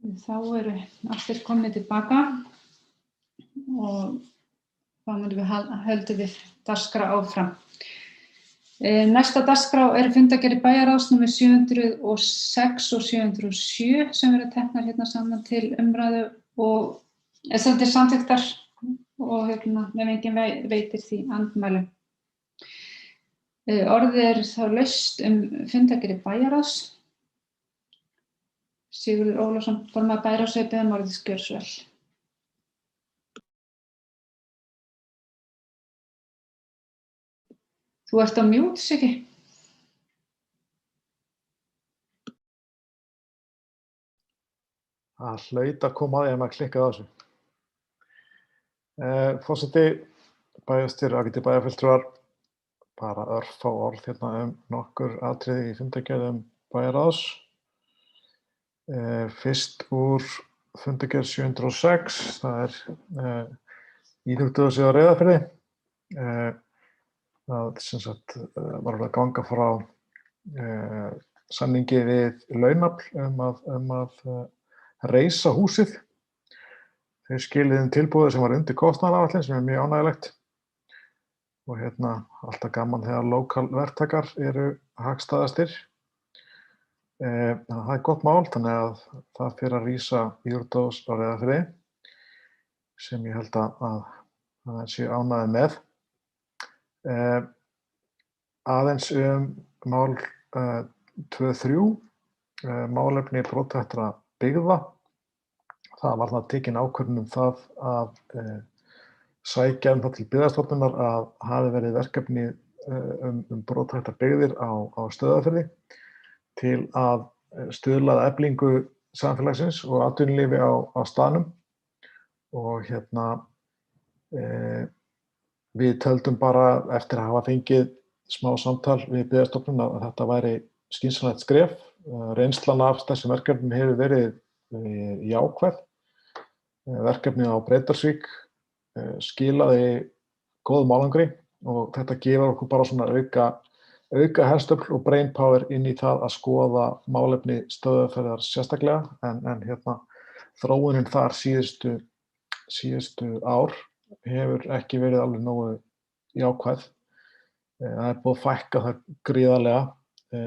Þá eru allir komnir tilbaka og höldum við dagskrá áfram. Næsta dagskrá er fundargerðir bæjarráðs númer 706 og 707 sem eru teknar hérna saman til umræðu og sem til samþykktar og ef enginn veitir því andmælum. Orðið þá laust fundargerðir bæjarráðs. Sigurður Ólafsson, formaður bæjarráðs, biður orðið skjörsvel. Þú ert á mute, Siggi. Það hlaut að koma að því að maður klikkaði á þessu. Forseti, bæjarstjóri, ágætir bæjarfulltrúar, bara örfá orð hérna nokkur atriði í fundargerðum bæjarráðs. Fyrst úr fundargerð 706, það íþróttahúsið á Reyðarfirði. Það sem sagt var að ganga frá samningi við launafl að reisa húsið. Þau skiluðu tilboði sem var undir kostnaðaráætlun sem mjög ánægjulegt. Og alltaf gaman þegar lokal verktakar eru hagstæðastir. Það er gott mál, þannig að það fyrir að rísa íþróttahús á Reyðarfirði sem ég held að það sé ánægður með. Aðeins mál 2.3, málefni brothættra byggða. Það var það tekin ákvörðun það að sækja það til Byggðastofnunar að hafi verið verkefni brothættar byggðir á Stöðvarfirði til að stuðla að eflingu samfélagsins og atvinnulífi á staðnum. Og við töldum bara eftir að hafa fengið smá samtal við Byggðastofnun að þetta væri skynsamlegt skref. Reynslan af þessum verkefnum hefur verið jákvæð. Verkefnið á Breiðdalsvík skilaði góðum árangri og þetta gefur okkur bara svona auka hestöfl og brainpower inn í það að skoða málefni Stöðvarfjarðar sérstaklega en þróunin þar síðustu ár hefur ekki verið alveg nógu jákvæð. Það búið að fækka það gríðarlega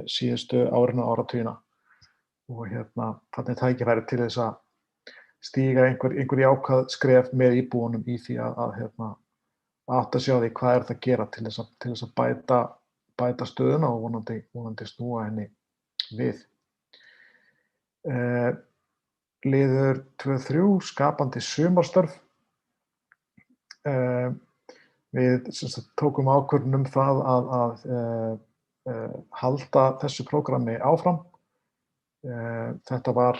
síðustu árin og áratugina og þannig tækifæri til þess að stíga einhver jákvæð skref með íbúunum í því að átta sig á því hvað það að gera til þess að bæta stöðuna og vonandi snúa henni við. Liður 2.3, skapandi sumarstörf. Við tókum ákvörðun það að halda þessu prógrammi áfram. Þetta var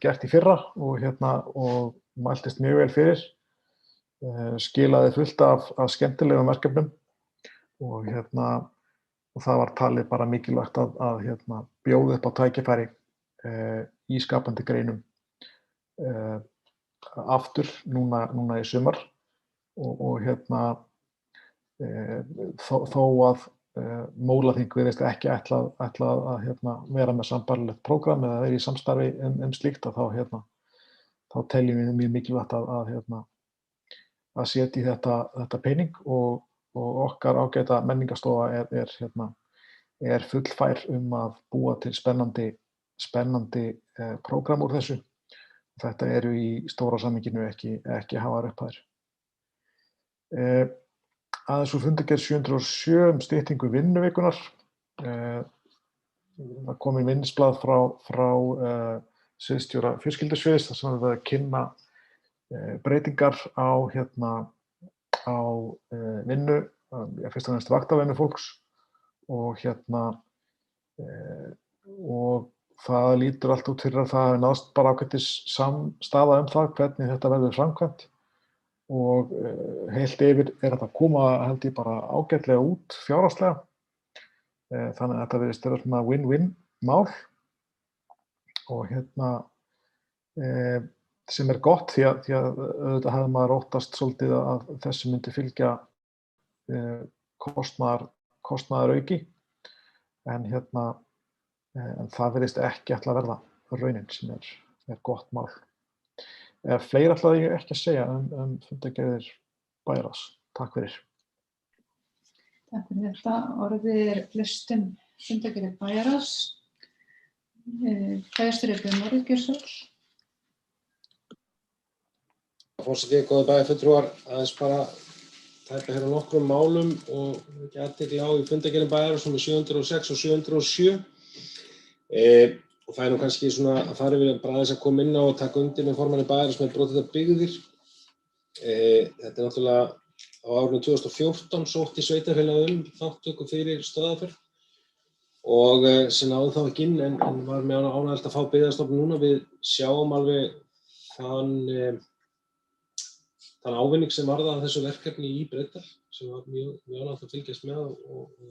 gert í fyrra og mæltist mjög vel fyrir. Skilaði fullt af skemmtilegum verkefnum og það var talið bara mikilvægt að bjóða upp á tækifæri í skapandi greinum aftur núna í sumar og þó að Mólaþing virðist ekki ætla að vera með sambærilegt prógram eða vera í samstarfi slíkt þá teljum við mjög mikilvægt að setja í þetta pening og okkar ágæta menningarstofa er fullfær að búa til spennandi prógram úr þessu. Þetta eru í stóra samhenginu ekki háar upphæðir. Aðeins úr fundargerð 707 styttingu vinnuvikunar. Það kom inn minnisblað frá sviðsstjóra fjölskyldusviðs þar sem við að kynna breytingar á vinnu, fyrst og fremst vaktavinnu fólks og það lítur allt út fyrir að það hafi náðst bara ágætis samstaða það hvernig þetta verður framkvæmt og heilt yfir þetta að koma held ég bara ágætlega út fjárhagslega. Þannig að þetta virðist vera svona win-win mál og sem er gott því að auðvitað hefði maður óttast svolítið að þessu myndi fylgja kostnaðarauki en það virðist ekki ætla að verða. raunin sem gott mál. Fleiri ætlaði ég ekki að segja fundargerðir bæjarráðs. Takk fyrir. Takk fyrir þetta. Orðið flestum fundargerðir bæjarráðs. Bæjarstjóri Björn Orri, gjörðu svo vel. Forseti, góðir bæjarfulltrúar, aðeins bara tæpa hér á nokkrum málum og ekki athygli á í fundargerðum bæjarráðs númer 706 og 707. Og það nú kannski svona að fara yfir bara aðeins að koma inn á og taka undir með formanni bæjarráðs með brothættar byggðir. Þetta náttúrulega á árinu 2014 sótti sveitarfélagið þátttöku fyrir stöðaferð og sem náði þá ekki inn en var með ánægjulegt að fá Byggðastofnun núna. Við sjáum alveg þann ávinning sem varð af þessu verkefni í Breiðdal sem var mjög ánægjulegt að fylgjast með og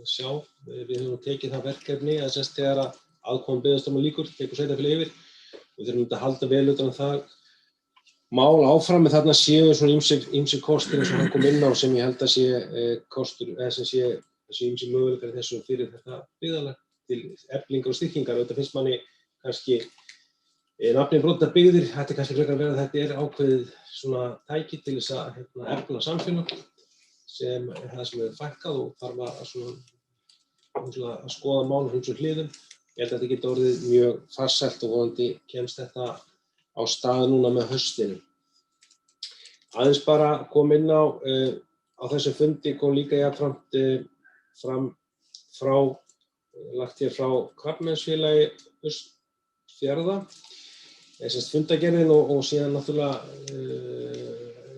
sjá. Við höfum tekið það verkefni að semst þegar að aðkoman Byggðastofnunar lýkur, tekur sveitarfélagið yfir. Við þurfum að halda vel utan um það mál áfram, en þarna séu svona ýmsir kostir eins og hann kom inn á sem ég held að sé kostur, eða sem sé ýmsir möguleikar í þessu fyrir þetta byggðarlag til eflingar og styrkingar. Þetta finnst manni kannski nafnið brothættar byggðir, þetta kannski frekar að vera að þetta ákveðið svona tæki til þess að efla samfélag sem það sem hefur fækkað og þarf að skoða mál frá ýmsum hliðum. Ég held að þetta geti orðið mjög farsælt og vonandi kemst þetta á stað núna með haustinu. Aðeins bara kom inn á þessu fundi kom líka jafnframt lagt hér frá Krabbameinsfélagi Austfjarða, fundargerðin og síðan náttúrulega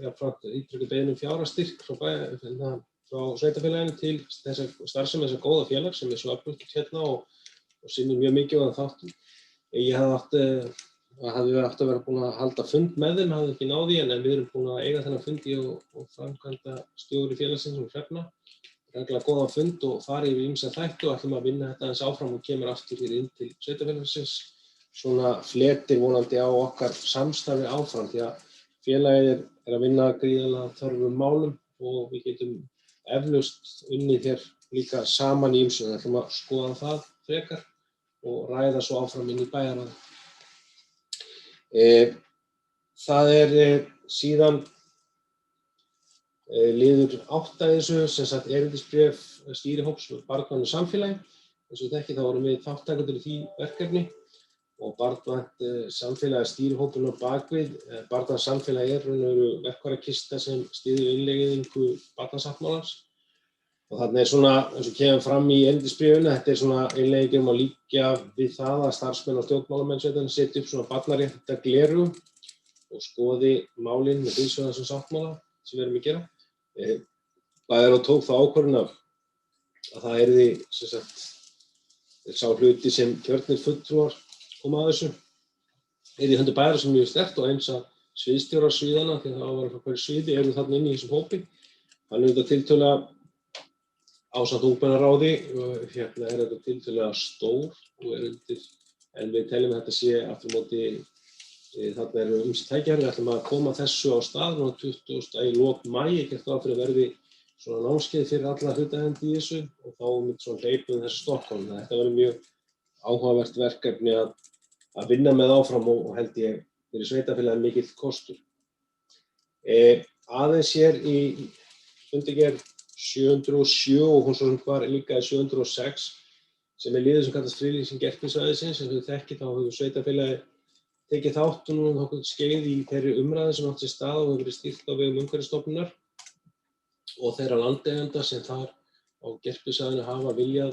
jafnframt ítrekuð beiðni um fjárhagsstyrk frá sveitarfélaginu til þessa starfsemi, þessa góða félag sem svo öflugt hérna og sinnir mjög mikilvægum þáttum. Ég hafði átt að vera búin að halda fund með þeim, hafði ekki náð því, en við erum búin að eiga þennan fund og framkvæmdastjóri félagsins Hrefna. Reglulega góðan fund og farið yfir ýmsa þætti og ætlum að vinna þetta aðeins áfram og kemur aftur hér inn til sveitarfélagsins. Svona fletir vonandi á okkar samstarfi áfram því að félagið er að vinna gríðarlega þörfum málum og við getum eflaust unnið hér líka saman í ýmsu. Við ætlum að skoða það frekar og ræða svo áfram inn í bæjarráði. Það síðan liður 8 í þessu, sem sagt erindisbréf stýrihóps barnvænu samfélagi. Eins og þekki þá vorum við þátttakendur í því verkefni og barnvænt samfélagi stýrihópurinn á bakvið. Barnvænt samfélagi verkfærakista sem styður innleiðingu barnasáttmálans. Og þarna svona, eins og kemur fram í erindisbréfinu, þetta svona innleiðing að líkja við það að starfsmenn og stjórnmálamenn sveitarfélagsins setja upp svona barnaréttindagleru og skoði málin með hliðsjón af þessum sáttmála sem við erum að gera. Bæjarráð tók þá ákvörðun að það yrði sem sagt sá hluti sem kjörnir fulltrúar koma að þessu yrði í höndum bæjarráðs sem mjög sterkt og eins að sviðsstjórar sviðanna, því að það var frá hverju sviði, eru þarna inni í þessum hópi. Þannig þetta tiltölulega ásamt ungmennaráði, hérna þetta tiltölulega stór og undir, en við teljum að þetta sé aftur á móti, þarna ýmsir tækifæri. Við ætlum að koma þessu á stað núna 20. í lok maí, gert ráð fyrir að verði svona námskeið fyrir alla hlutaðeigandi í þessu og þá svona hleypum þessu Stockholm. Þetta verður mjög áhugavert verkefni að vinna með áfram og held ég fyrir sveitarfélagið mikill kostur. Aðeins hér í fundargerð 707 og hún svo var líka í 706 sem liður sem kallast friðlýsing Erpissvæðisins. Sem við þekki þá hefur sveitarfélagið tekið þátt nokkuð skeið í þeirri umræðu sem átti sér stað og hefur verið stýrt á vegum Umhverfisstofnunar og þeirra landeigenda sem þar á Erpissvæðinu hafa viljað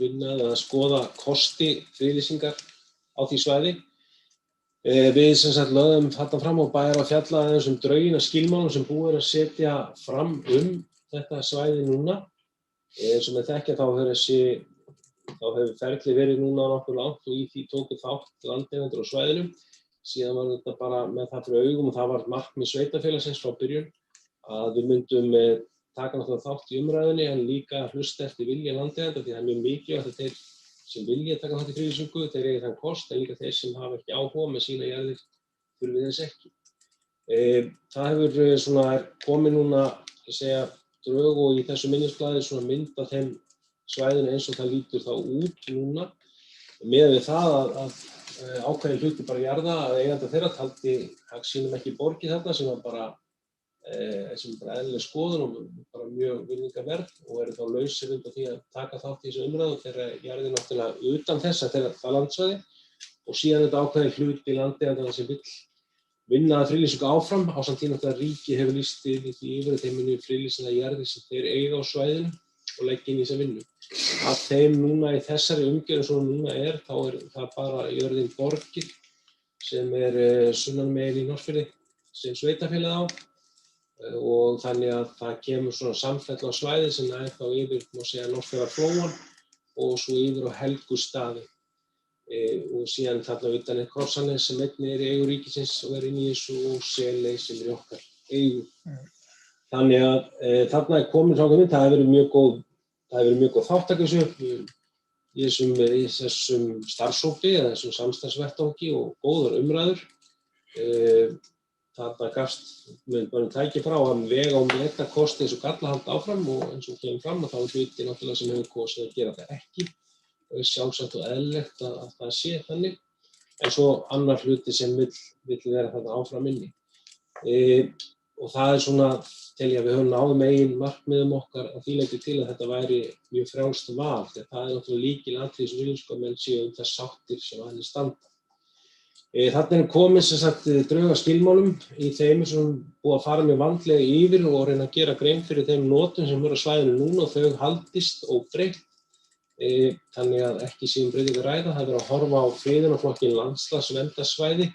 vinna að skoða kosti friðlýsingar á því svæði. Við sem sagt lögðum þetta fram og bæjarráð fjallaði aðeins drögin að skilmálum sem búið að setja fram þetta svæði núna. Eins og með þekkja þá hefur ferli verið núna nokkuð langt og í því tóku þátt landeigendur á svæðinu. Síðan var þetta bara með það fyrir augum og það var markmið sveitarfélagsins frá byrjun að við myndum taka náttúrulega þátt í umræðunni en líka hlusta eftir vilja landeigenda því það mjög mikilvægt að þeir sem vilja taka þátt í friðlýsingu, þeir eigi þann kost en líka þeir sem hafa ekki áhuga með sína jarðir þurfi þess ekki. Það hefur svona komið núna, drög og í þessu minnisblaði svona mynd af þeim svæðinu eins og það lítur þá út núna. Með við það að ákveðin hluti bara jarða að eigandi þeirra taldi hagsýnum ekki borgið þarna sem var bara eðlileg skoðun og bara mjög virðingarverð og eru þá lausir undan því að taka þátt í þessu umræðu þegar jarðin náttúrulega utan þess að þeirra það landsvæði og síðan þetta ákveðin hluti landeigandans sem vill vinna að friðlýsingu áfram ásamt því náttúrulega ríkið hefur lýst því yfir að þeim muni friðlýsa jarðir sem þeir eiga á svæðinu og leggja inn í þessa vinnu. Að þeim núna í þessari umgjörð eins og núna þá það bara jörðin Borgir sem sunnan megin í Norðfirði sem sveitafélag á og þannig að það kemur svona samfell á svæði sem þá yfir, má segja, Norðfjarðarflóann og svo yfir á Helgustaði og síðan þarna utan Krossanes sem einnig í eigu ríkisins og inn í þessu og Seley sem í okkar eigu. Þannig að þarna komin sá mynd, það hefur verið mjög góð þátttaka í þessum starfshópi eða þessum samstarfsvettvangi og góðar umræður. Þarna gafst bara tækifæri á að vega og meta kosti eins og galla halda áfram og eins og kemur fram að þá hluti náttúrulega sem hefur kosið að gera það ekki og sjálfsagt og eðlilegt að það sé þannig en svo annar hluti sem vill vera þarna áfram inni. Og það svona tel ég að við höfum náð megin markmiðum okkar að því leyti til að þetta væri mjög frjálst val þegar það náttúrulega lykilatriði sem við að menn séu þær sáttir sem að henni standa. Þarna komin sem sagt drög að skilmálum í þeim sem búið að fara mjög vandlega yfir og reyna að gera grein fyrir þeim notum sem eru á svæðinu núna og þau haldist óbreytt. Þannig að ekki sé breytingu að ræða, það er verið að horfa á friðunarflokkinn landslagsverndarsvæði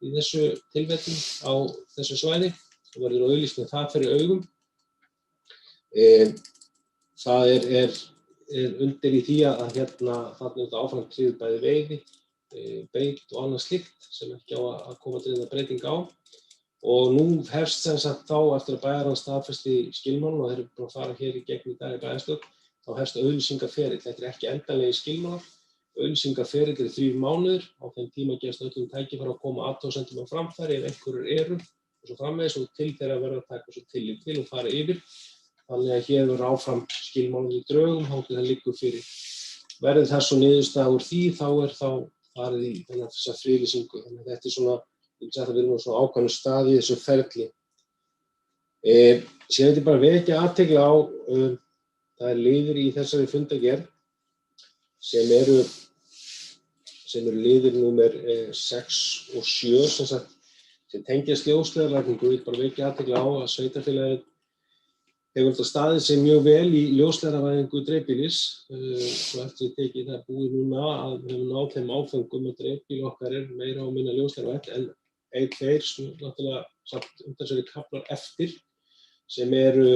í þessu tilfelli á þessu svæði og verður auglýst með það fyrir augum. Það er undir í því að þarna áfram tryggð bæði veiði, beit og annað slíkt sem ekki á að koma til þetta breyting á. Og nú hefst sem sagt þá eftir að bæjarans staðfesti skilmálum og þeir eru búin að fara hér í gegn í dag í bæjarstjórn, þá hefst auglýsingaferill. Þetta er ekki endanlegi skilmálar. Auglýsingaferill 3 mánuðir. Á þeim tíma gefst öllum tækifæri að koma athugasemdum á framfæri ef einhverjir eru og svo framvegis og til þeirra verða að taka svo tillit til og fara yfir. Þannig að hér verður áfram skilmálum í drögum, þangað það liggur fyrir. Verði það svo niðurstaða úr því, þá farið í þessa friðlýsingu. Þannig að þetta svona, við erum á svona ákveðnu stað í þessu ferli. Síðan þetta bara vekja athygli á, það liðir í þessari fundargerð sem eru liðir númer 6 og 7 sem tengjast ljósleiðarlagningu. Við bara vekja athygli á að sveitarfélagið hefur þetta staðið sig mjög vel í ljósleiðaravæðingu dreifbýlis og eftir að tekið það búið núna að við höfum náð þeim áfengum að dreifbýli okkar meira og minna ljósleiðaravætt en tveir náttúrulega samt umtalsverðir kaflar eftir sem eru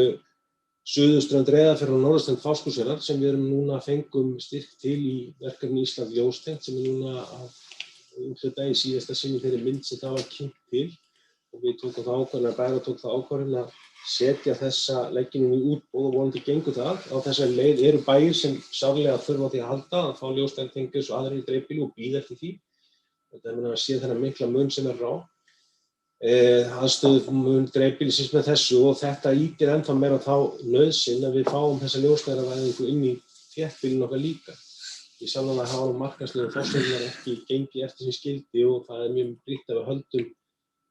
suðurströnd Reyðarfjarðar og norðurströnd Fáskrúðsfjarðar sem við erum núna fengum styrk til í verkefni Ísland ljóstengt sem núna að umhluta í síðasta sinni þeirri mynd sem það var kynnt til og við tókum það ákvörðun að bæra tók það ákvörðun að setja þessa legginu í útboð og vonandi gengur það. Á þessari leið eru bæir sem sárlega þurfa á því að halda að fá ljóstengt tengjur og aðrir í dreifbýli og bíða eftir því. Þetta er að sé þennan mikla mun sem á. Aðstöðu mun dreifbýlisins með þessu og þetta ýtir ennþá meira þá nauðsyn að við fáum þessa ljósleiðaravæðingu inn í þéttbýlinu okkar líka. Í sannlega hafa markaðslegum forsendurnar ekki gengið eftir sem skyldi og það er mjög brýnt að við höldum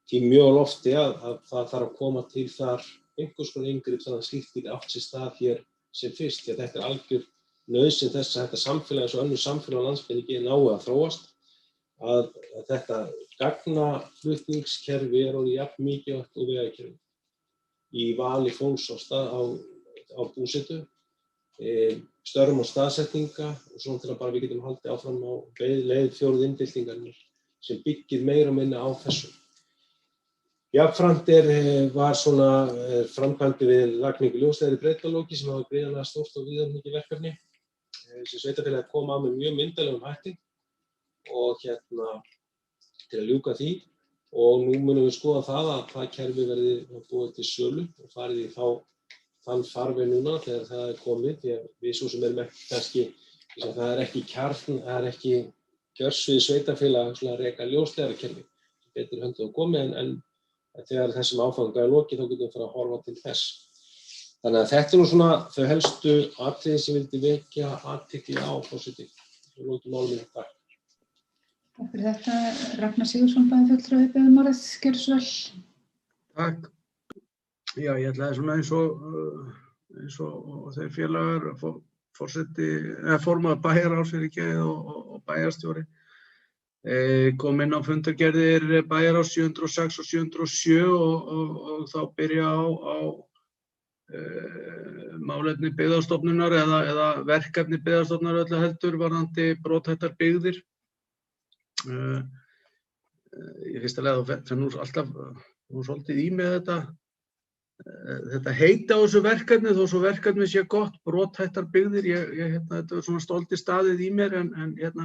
því mjög á lofti að það þarf að koma til þar einhvers konar inngrip þannig að slíkt geti átt sér stað hér sem fyrst. Því að þetta er algjör nauðsyn þess að þetta samfélag eins og önnur samfélag á landsbyggðinni nái að þróast að þetta gagnaflutningskerfi orðið jafn mikilvægt og vegakerfi. Í vali fólks á búsetu, störfum og staðsetninga og svona til að bara við getum haldið áfram á leið 4. innbyltingarinnar sem byggir meira og minna á þessu. Jafnframt var svona framkvæmdi við lagningu ljósleiðara í Breiðdalsloki sem hafa gríðarlega stórt og viðamikið verkefni sem sveitarfélagið kom að með mjög myndarlegum hætti og til að ljúka því og nú munum við skoða það að það kerfi verði búið til sölu og farið í þann farveg núna þegar það er komið því að við svo sem erum ekki kannski það er ekki það er ekki kjörsvið sveitarfélag að reka ljósleiðarakerfi betur höndum að komið en þegar þessum áfanga er lokið þá getum við fara að horfa til þess. Þannig að þetta nú svona þau helstu atriði sem vildi vekja athygli á forseti. Við lótum málum í dag. Takk fyrir þetta. Ragnar Sigurðsson, bæjarfulltrúi, biður orðið, gjörðu svo vel. Takk. Já, ég ætlaði svona eins og þeir félagar, formaður bæjarráðs og bæjarstjóri, kom inn á fundargerðir bæjarráðs 706 og 707 og þá byrja á málefni byggðastofnunar eða verkefni byggðastofnunar öllu heldur varðandi brothættar byggðir. Í fyrsta lagi fer nú alltaf svolítið í með þetta heita á þessu verkefni, þó svo verkefni sé gott, brothættar byggðir. Þetta er svona stolti staðið í mér en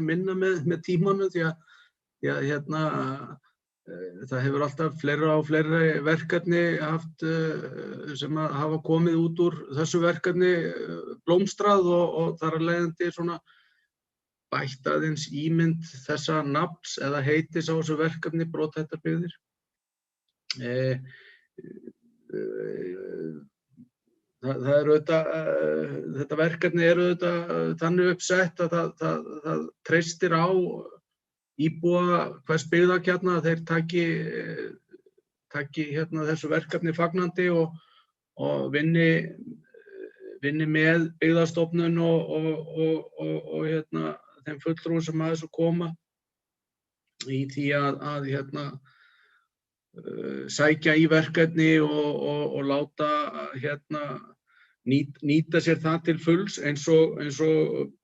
minna með tímanum því að það hefur alltaf fleira og fleiri verkefni haft sem hafa komið út úr þessu verkefni blómstrað og þar af leiðandi svona bætt aðeins ímynd þessa nafns eða heitis á þessu verkefni brothættar byggðir. Það er auðvitað, þetta verkefni er auðvitað þannig uppsett að það treystir á íbúa hvers byggðarkjarna að þeir taki þessu verkefni fagnandi og vinni með byggðastofnun og þeim fulltrúum sem að þessu koma í því að sækja í verkefni og láta nýta sér það til fulls eins og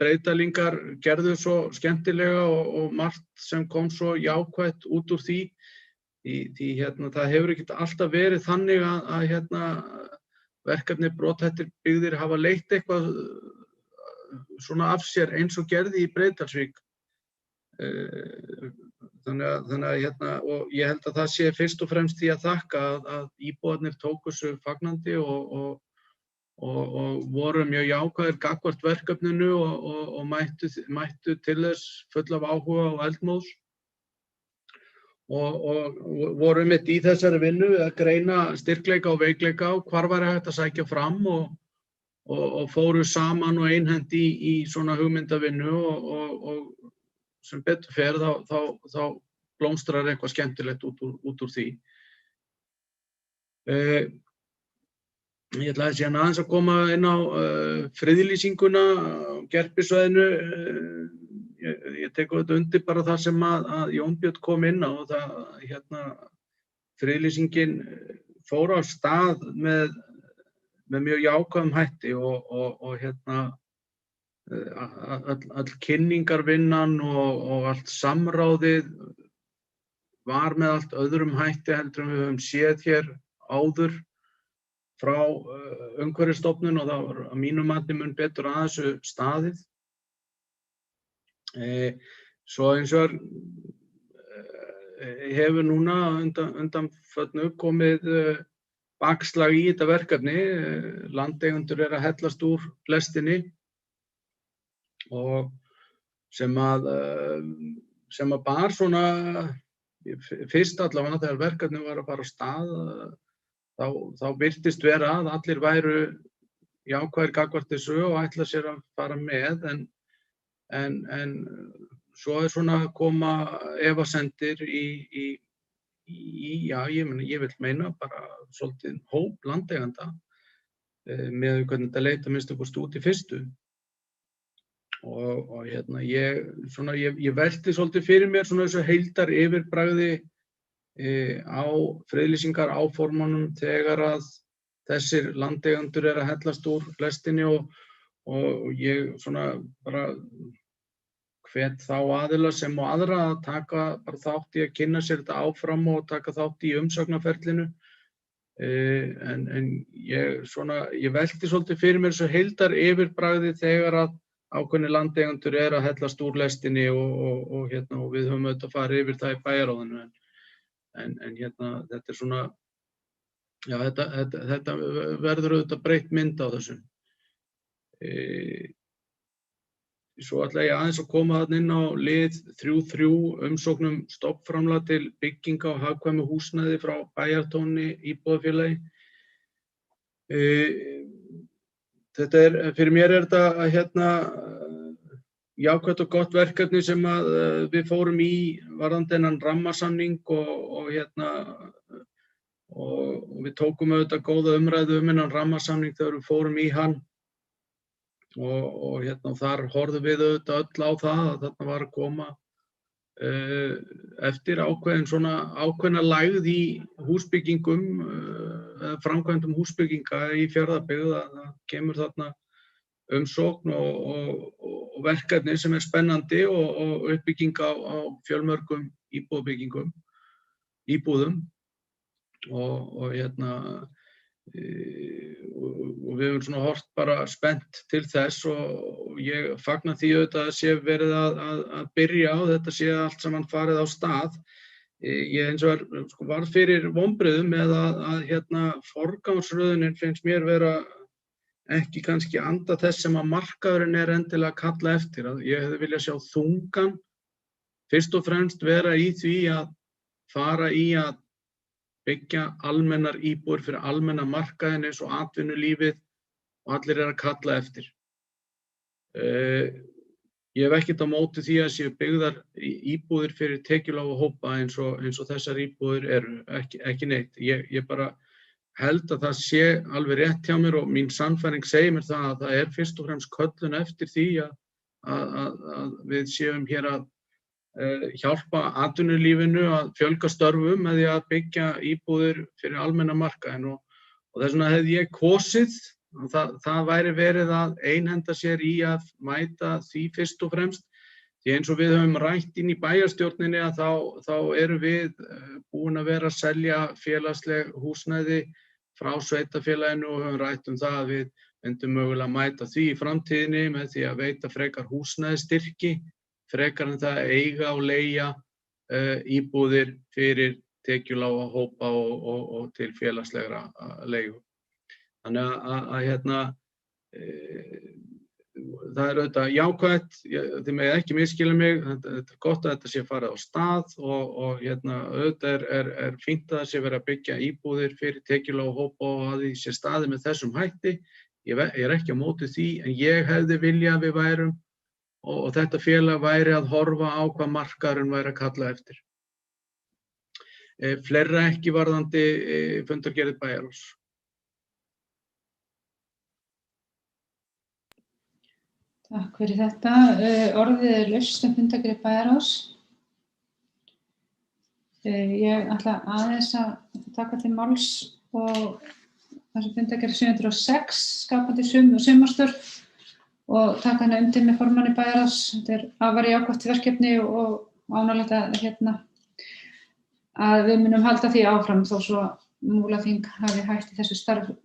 Breiðdælingar gerðu svo skemmtilega og margt sem kom svo jákvætt út úr því. Því það hefur ekkert alltaf verið þannig að verkefni brothættar byggðir hafa leitt eitthvað svona af sér eins og gerði í Breiðdalsvík. Þannig að og ég held að það sé fyrst og fremst því að þakka að íbúarnir tóku þessu fagnandi og voru mjög jákvæðir gagnvart verkefninu og mættu til þess full af áhuga og eldmóðs og voru einmitt í þessari vinnu að greina styrkleika og veikleika og hvar væri hægt að sækja fram og fóru saman og einhent í svona hugmyndavinnu og sem betur fer þá blómstrar eitthvað skemmtilegt út úr því. Ég ætlaði síðan aðeins að koma inn á friðlýsinguna á Gerpisvæðinu. Ég tek þetta undir bara það sem að Jón Björn kom inn á. Friðlýsingin fór af stað með mjög jákvæðum hætti og all kynningarvinnan og allt samráðið var með allt öðrum hætti heldur en við höfum séð hér áður frá Umhverfisstofnun og það var að mínu mati mun betur að þessu staðið. Svo eins og hefur núna undanförnu komið bakslag í þetta verkefni. Landeigendur að hellast úr lestinni og sem að bar svona fyrst allavega þegar verkefni var að fara á stað þá virtist vera að allir væru jákvæðir gagnvart þessu og ætla sér að fara með en svo svona koma efasemdir í ég vil meina bara svolítið hóp landeigenda með hvernig þetta leit að minnsta kosti út í fyrstu. Og ég velti svolítið fyrir mér svona þessu heildar yfirbragði á friðlýsingar áformunum þegar að þessir landeigendur að hellast úr lestinni og ég svona bara hvet þá aðila sem og aðra að taka bara þátt í að kynna sér þetta áfram og taka þátt í umsagnaferlinu. En ég velti svolítið fyrir mér þessu heildar yfirbragði þegar að ákveðnir landeigendur að hellast úr lestinni og við höfum auðvitað farið yfir það í bæjarráðinu en þetta er svona þetta verður auðvitað breytt mynd á þessu. Svo ætla ég aðeins að koma þarna inn á lið 3.3 umsóknum stofnframlag til bygginga og hagkvæmu húsnæði frá Bæjartóni íbúðafélagi. Þetta fyrir mér þetta jákvætt og gott verkefni sem að við fórum í varðandi þennan rammasamning og við tókum auðvitað góða umræðu þennan rammasamning þegar við fórum í hann og þar horfðum við auðvitað öll á það að þarna var að koma eftir ákveðna lægð í húsbyggingum, framkvæmdum húsbygginga í Fjarðabyggð að það kemur þarna umsókn og verkefni sem spennandi og uppbygging á fjölmörgum íbúðum og við höfum horft bara spennt til þess og ég fagna því auðvitað að sé verið að byrja og þetta sé allt saman farið á stað. Ég eins og var fyrir vonbrigðum með að forgangsröðunin finnst mér vera ekki kannski anda þess sem að markaðurinn endilega að kalla eftir. Ég hefði viljað sjá þungan fyrst og fremst vera í því að fara í að byggja almennar íbúðir fyrir almenna markaðinn eins og atvinnulífið og allir að kalla eftir. Ég hef ekkert á móti því að séu byggðar íbúðir fyrir tekjulága hópa eins og þessar íbúðir eru, ekki neitt. Ég bara held að það sé alveg rétt hjá mér og mín sannfæring segir mér það að það fyrst og fremst köllun eftir því að við séum hér að hjálpa atvinnulífinu að fjölga störfum með því að byggja íbúðir fyrir almenna markaðinn og þess vegna hefði ég kosið að það væri verið að einhenda sér í að mæta því fyrst og fremst. Því eins og við höfum rætt inn í bæjarstjórninni að þá erum við búin að vera að selja félagsleg húsnæði frá sveitarfélaginu og höfum rætt það að við myndum mögulega að mæta því í framtíðinni með því að veita frekar húsnæðisstyrki, frekar en það að eiga og leigja íbúðir fyrir tekjulága hópa og til félagslegra leigu. Þannig að það auðvitað jákvætt, þið megið ekki misskilja mig, þetta gott að þetta sé farið á stað og auðvitað fínt að það sé verið að byggja íbúðir fyrir tekjulága hópa og að því sé staðið með þessum hætti. Ég ekki á móti því, en ég hefði viljað að við værum og þetta félag væri að horfa á hvað markaðurinn væri að kalla eftir. Fleira ekki varðandi fundargerð bæjarráðs. Takk fyrir þetta. Orðið laust fundargerð bæjarráðs. Ég ætla aðeins að taka til máls og þessi fundargerð 706 skapandi sumarstörf og taka hana undir með formanni bæjarráðs. Þetta afar jákvætt verkefni og ánægjulegt að við munum halda því áfram þó svo Múlaþing hafi hætt í þessu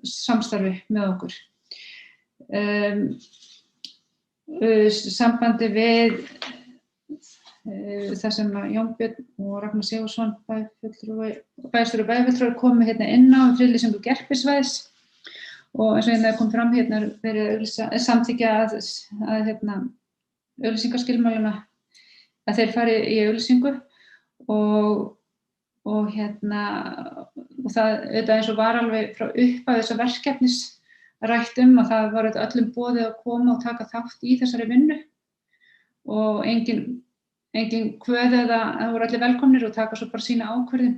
samstarfi með okkur. Sambandi við það sem Jón Björn og Ragnar Sigurðsson, bæjarstjóri og bæjarfulltrúar komu inn á friðlýsingu Gerpisvæðis. Og eins og kom fram verið samþykkja að auglýsingaskilmálana að þeir fari í auglýsingu og það auðvitað eins og var alveg frá upphafi þessa verkefnis rætt að það var öllum boðið að koma og taka þátt í þessari vinnu og engin kvöð eða það voru allir velkomnir og taka svo bara sína ákvörðun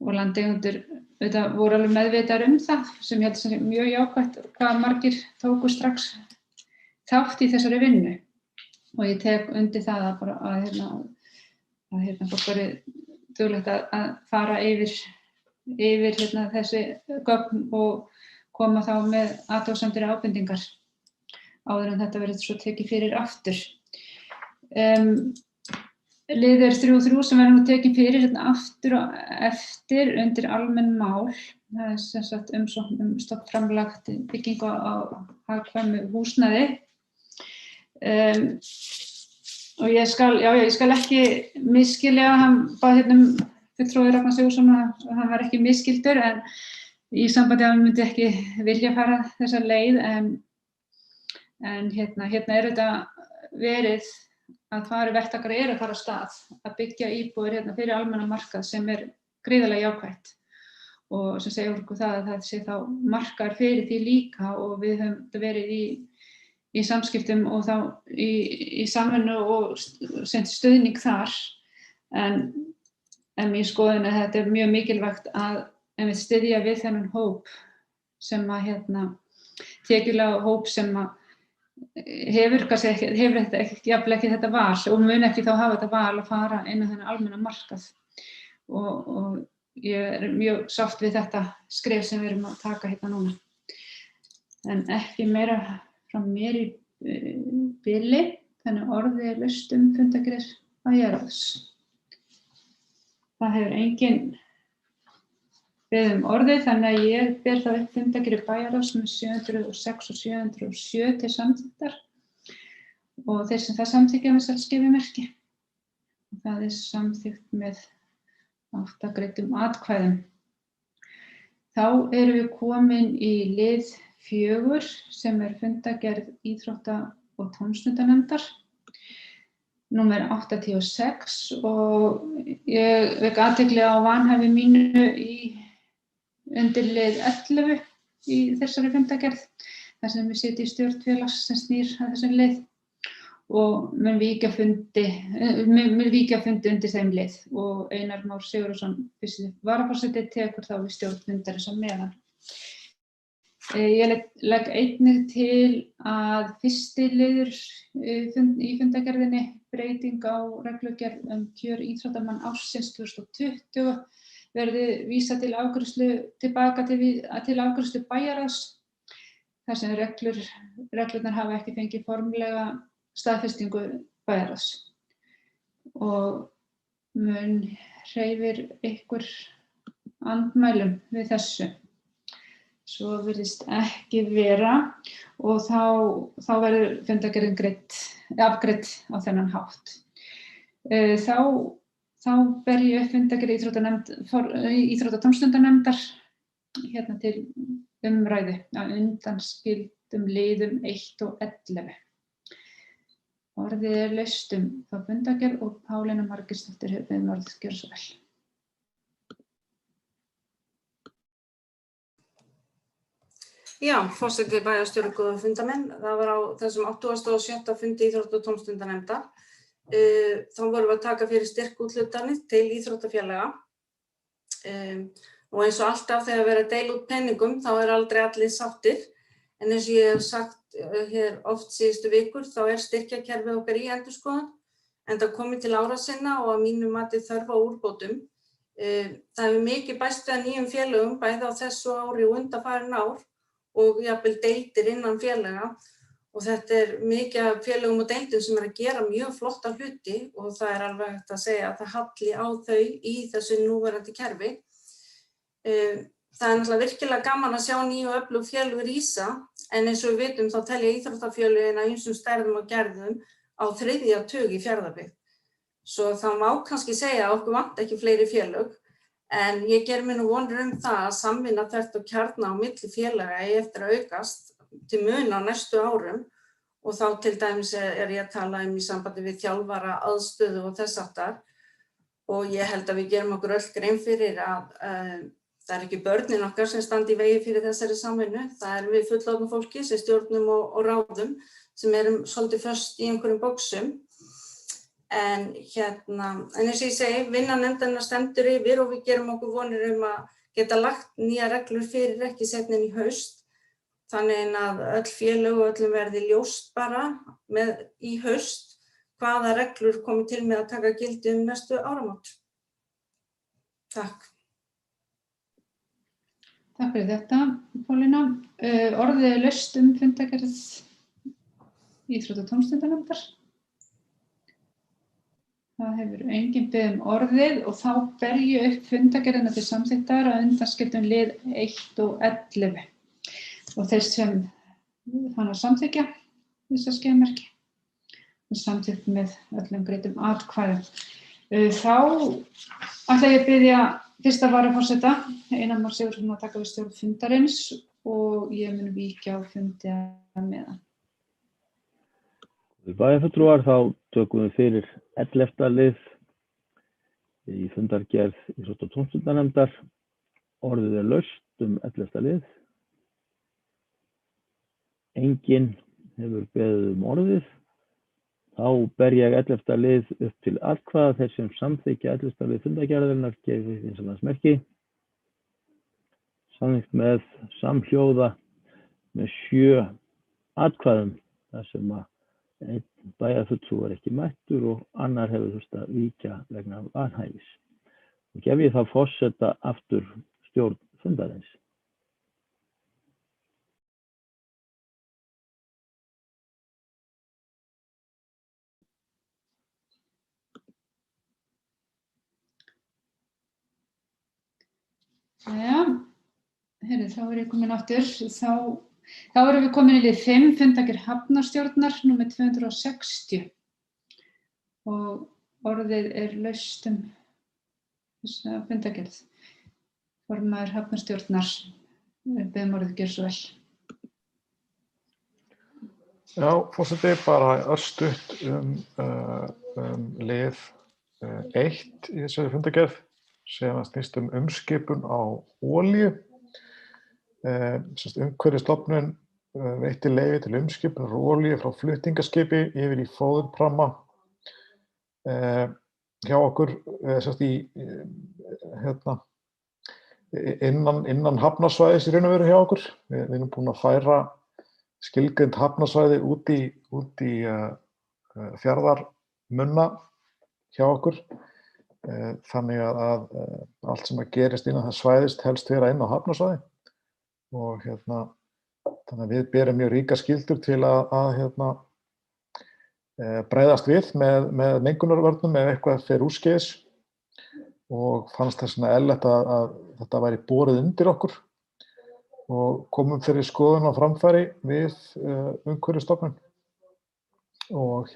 og landeigendur auðvitað voru alveg meðvitaðir það sem ég held sem mjög jákvætt hvað margir tóku strax þátt í þessari vinnu og ég tek undir það að fólk væri duglegt að fara yfir þessi gögn og koma þá með athugasemdir og ábendingar áður en þetta verður svo tekið fyrir aftur. Liður 3.3 sem verður nú tekið fyrir aftur og eftir undir almenn mál. Það sem sagt umsókn stofnframlagt byggingu á hagkvæmu húsnæði. Og ég skal ekki misskilja, hann bað fulltrúi Ragnar Sigurðsson og hann var ekki misskildur en í sambandi að hann myndi ekki vilja fara þessa leið en hérna þetta verið að verktakar að fara af stað að byggja íbúðir fyrir almenna markað sem gríðarlega jákvætt og sem segir okkur það að það sé þá markaður fyrir því líka og við höfum verið í samskiptum og þá í samvinnu og stuðning þar. En mín skoðun er að þetta mjög mikilvægt að við styðja við þennan hóp sem tekjulega hóp sem hefur jafnvel ekki þetta val og mun ekki þá hafa þetta val að fara inn á þennan almenna markað. Og ég er mjög sátt við þetta skref sem við erum að taka hérna núna. En ekki meira frá mér í bili, þannig orðið er laust fundargerð bæjarráðs. Það hefur enginn beðið orðið, þannig að ég ber það upp fundargerð bæjarráðs með 706 og 707 til samþykktar og þeir sem það samþykkja með sjálfsgefimerki. Það er samþykkt með 8 greiddum atkvæðum. Þá erum við komin í lið 4 sem er fundargerð íþrótta- og tómstundanefndar. Númer 86 og ég vek athygli á vanhæfi mínu undir lið 11 í þessari fundargerð, þar sem við sitjum í stjórn félags sem snýr að þessum lið og mun víkja fundi undir þeim lið og Einar Már Sigurðsson, fyrsti varaforseti, tekur þá við stjórn fundarins á meðan. Ég legg einnig til að fyrsti liður í fundargerðinni, breyting á reglugerð kjör íþróttamann ársins 2020, verði vísað til afgreiðslu tilbaka til afgreiðslu bæjarráðs, þar sem reglurnar hafa ekki fengið formlega staðfestingu bæjarráðs. Og hreyfir ykkur andmælum við þessu? Svo virðist ekki vera og þá verður fundargerðin afgreidd á þennan hátt. Þá ber ég upp fundargerð íþrótta- og tómstundanefndar hérna til umræðu að undanskildum liðum 1 og 11. Orðið er laust þá fundargerð og Pálína Margeirsdóttir hefur beðið orðið, gjörðu svo vel. Já, forseti bæjarstjóri, góða fundarmenn. Það var á þessum 87. fundi íþrótta- og tómstundanefndar. Þá vorum við að taka fyrir styrkúthlutanir til íþróttafélaga. Og eins og alltaf þegar við erum að deila út penningum þá aldrei allir sáttir. En eins og ég hef sagt hér oft síðustu vikur þá styrkjakerfið okkar í endurskoðun. En það komið til ára sinna og að mínu mati þörf á úrbótum. Það hefur mikið bæst við nýjum félögum bæði á þessu ári og undanfarin ár og jafnvel deildir innan félaga og þetta mikið af félögum og deildum sem að gera mjög flotta hluti og það alveg hægt að segja að það halli á þau í þessu núverandi kerfi. Það náttúrulega virkilega gaman að sjá nýju og öflug félög rísa en eins og við vitum þá telja íþróttafélögin af ýmsum stærðum og gerðum á 3. tug í Fjarðabyggð. Svo það má kannski segja að okkur vant ekki fleiri félög. En ég ger mér nú vonir það að samvinna þvert og kjarna á milli félaga eigi eftir að aukast til muna á næstu árum og þá til dæmis ég að tala í sambandi við þjálfara, aðstöðu og þess háttar. Og ég held að við gerum okkur öll grein fyrir að það ekki börnin okkar sem standi í vegi fyrir þessari samvinnu. Það við fullorðnu fólki sem stjórnum og ráðum sem erum svolítið föst í einhverjum boxum. En eins og ég segi, vinna nefndarinnar stendur yfir og við gerum okkur vonir að geta lagt nýja reglur fyrir ekki seinna en í haust. Þannig að öll félög og öllum verði ljóst bara í haust hvaða reglur komi til með að taka gildi næstu áramót. Takk. Takk fyrir þetta, Pálína. Orðið er laust fundargerð íþrótta- og tómstundanefndar. Það hefur enginn beðið orðið og þá ber ég upp fundargerðina til samþykktar að undanskildum lið 1 og 11. Og þeir sem hana samþykkja þessa skeðmerki er samþykkt með öllum greiddum atkvæðum. Þá ætla ég að biðja fyrsta varaforseta, Einar Már Sigurðsson, að taka við stjórn fundarins og ég mun víkja á fundi að meðan. Við bæjarfulltrúar þá tökum við fyrir 11. lið í fundargerð íþrótta- og tómstundanefndar. Orðið er laust 11. lið. Enginn hefur beðið orðið. Þá ber ég 11. lið upp til atkvæða. Þeir sem samþykkja 11. lið fundargerðarinnar gefi vinsamlegast. Samþykkt með samhljóða með 7 atkvæðum þar sem einn bæjarfulltrúi var ekki mættur og annar hefur þurft að víkja vegna vanhæfis. Og gef ég þá forseta aftur stjórn fundarins. Já, þá ég komin aftur. Þá erum við komin í lið 5, fundargerð hafnarstjórnar, númer 260. Og orðið laust þessa fundargerð. Formaður hafnarstjórnar, beðum orðið gjör svo vel. Já, forseti, bara örstutt lið 1 í þessari fundargerð sem snýst umskipun á olíu. Umhverfisstofnun veitti leyfi til umskipunar á olíu frá flutningaskipi yfir í fóðurpramma hjá okkur innan hafnarsvæðis í raun og veru hjá okkur. Við erum búin að færa skilgreind hafnarsvæði út í fjarðarmunna hjá okkur. Þannig að allt sem gerist innan þess svæðis helst vera inn á hafnarsvæði. Og þannig að við berum mjög ríkar skyldur til að bregðast við með mengunarvörnum ef eitthvað fer úrskeiðis og fannst þess vegna eðlilegt að þetta væri borið undir okkur og komum fyrir skoðun á framfæri við Umhverfisstofnun og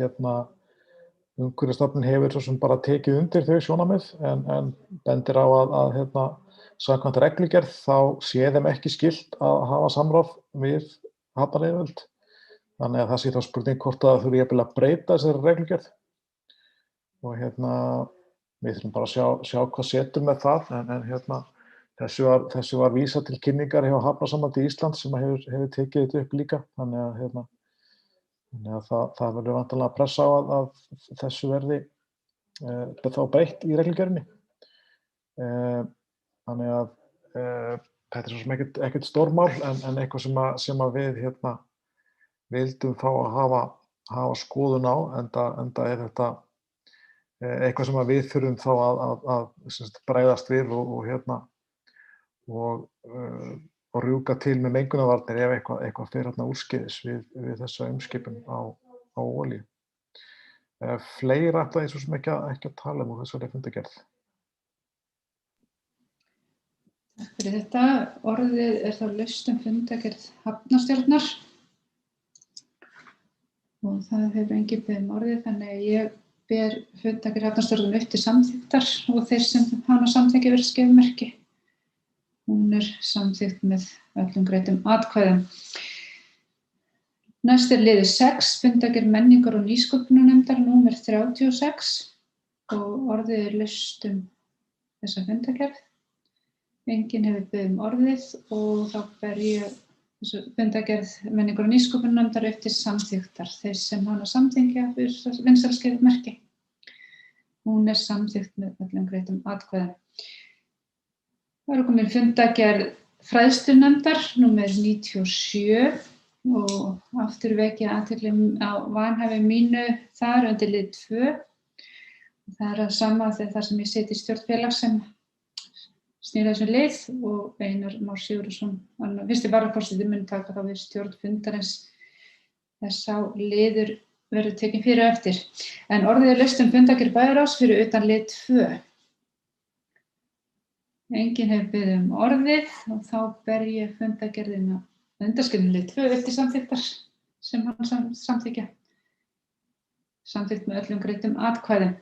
Umhverfisstofnun hefur svo sem bara tekið undir þau sjónarmið en bendir á að samkvæmt reglugerð þá sé þeim ekki skylt að hafa samráð við hafnaryfirvöld. Þannig að það sé þá spurning hvort að þurfi jafnvel að breyta þessari reglugerð. Og við þurfum bara að sjá hvað setur með það en þessu var vísað til kynningar hjá Hafnasambandi Íslands sem hefur tekið þetta upp líka. Þannig að það verður væntanlega að pressa á að þessu verði þá breytt í reglugerðinni. Þannig að þetta er svo sem ekkert stórmál en eitthvað sem að við vildum fá að hafa skoðun á enda er þetta eitthvað sem að við þurfum þá að bregðast við og rjúka til með mengunarvarnir ef eitthvað fer úrskeiðis við þessa umskipun á olíu. Fleira ætla ég svo sem ekki að tala úr þessari fundargerð. Takk fyrir þetta. Orðið þá laust fundargerð hafnarstjórnar og það hefur enginn beðið orðið þannig að ég ber fundargerð hafnarstjórnar upp til samþykktar og þeir sem hana samþykkja verið skefmerki. Hún samþykkt með öllum greiddum atkvæðum. Næst liður 6, fundargerð menningar- og nýsköpunarnefndar númer 36 og orðið laust þessa fundargerð. Enginn hefur beðið orðið og þá ber ég þessu fundargerð menningar- og nýsköpunarnefndar upp til samþykktar. Þeir sem hana samþykkja fyrir vinsælskeðmerki. Hún samþykkt með öllum greiddum atkvæðum. Það komin fundargerð fræðslunefndar númer 97 og aftur vekja athygli á vanhæfi mínu þar undir lið 2. Það að sama þar sem ég sit í stjórn félags sem snýr þessu lið og Einar Már Sigurðsson, fyrsti varaforseti mun taka þá við stjórn fundarins þess sá liður verður tekin fyrir eftir. En orðið laust fundargerð bæjarráðs fyrir utan lið 2. Enginn hefur beðið orðið og þá ber ég fundargerðina undanskilin lið 2 upp til samþykktar sem hann samþykkja. Samþykkt með öllum greiddum atkvæðum.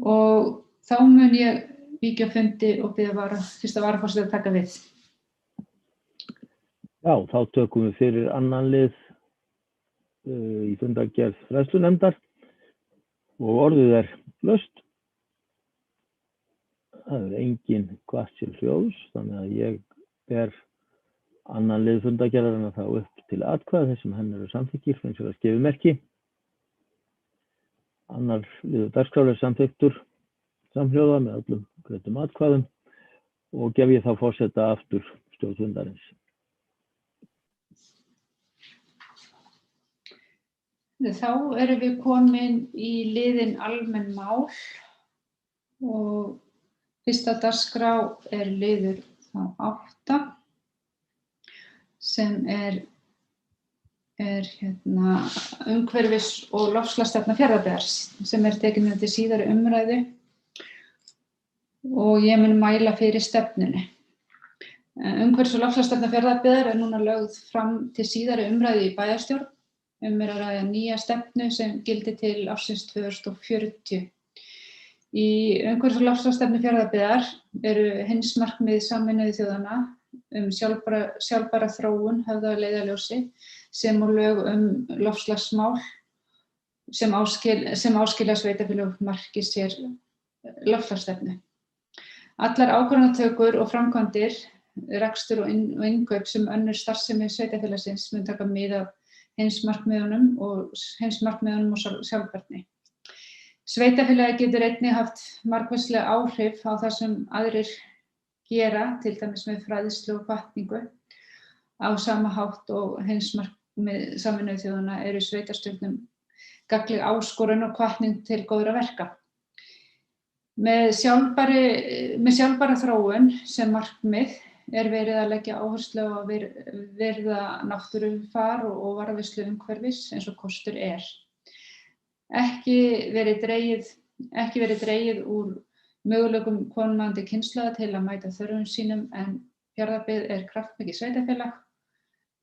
Og þá mun ég víkja fundi og biðja fyrsta varaforseta að taka við. Já, þá tökum við fyrir annan lið í fundargerð fræðslunefndar og orðið laust. Það engin hvart til hljóðs, þannig að ég ber annan lið fundargerðarinnar þá upp til atkvæða þar sem henni eru samþykkir eins og skefimerki. Annar liður dagskrár samþykktur samhljóða með öllum greiddum atkvæðum og gef ég þá forseta aftur stjórn fundarins. Þá erum við komin í liðin almenn mál og fyrsta dagskrá liður þá 8 sem umhverfis- og loftslagsstefna Fjarðabyggðar sem tekin til síðari umræðu og ég mun mæla fyrir stefnunni. Umhverfis- og loftslagsstefna Fjarðabyggðar núna lögð fram til síðari umræðu í bæjarstjórn. Að ræða nýja stefnu sem gildir til ársins 2040. Í umhverfis- og loftslagsstefnu Fjarðabyggðar eru heimsmarkmið Sameinuðu þjóðanna sjálfbæra þróun höfð að leiðarljósi sem og lög loftslagsmál sem áskilja sveitarfélög marki sér loftslagsstefnu. Allar ákvarðanatökur og framkvæmdir, rekstur og innkaup sem önnur starfsemi sveitarfélagsins mun taka mið af heimsmarkmiðunum og sjálfbærni. Sveitarfélagið getur einnig haft margvísleg áhrif á það sem aðrir gera, til dæmis með fræðslu og hvatningu. Á sama hátt og heimsmarkmið Sameinuðu þjóðanna eru sveitarstjórnum gagnleg áskorun og hvatning til góðra verka. Með sjálfbæra þróun sem markmið verið að leggja áherslu á að virða náttúrufar og varðveislu umhverfis eins og kostur er. Ekki verið dregið úr möguleikum komandi kynslóða til að mæta þörfum sínum en Fjarðabyggð kraftmikið sveitarfélag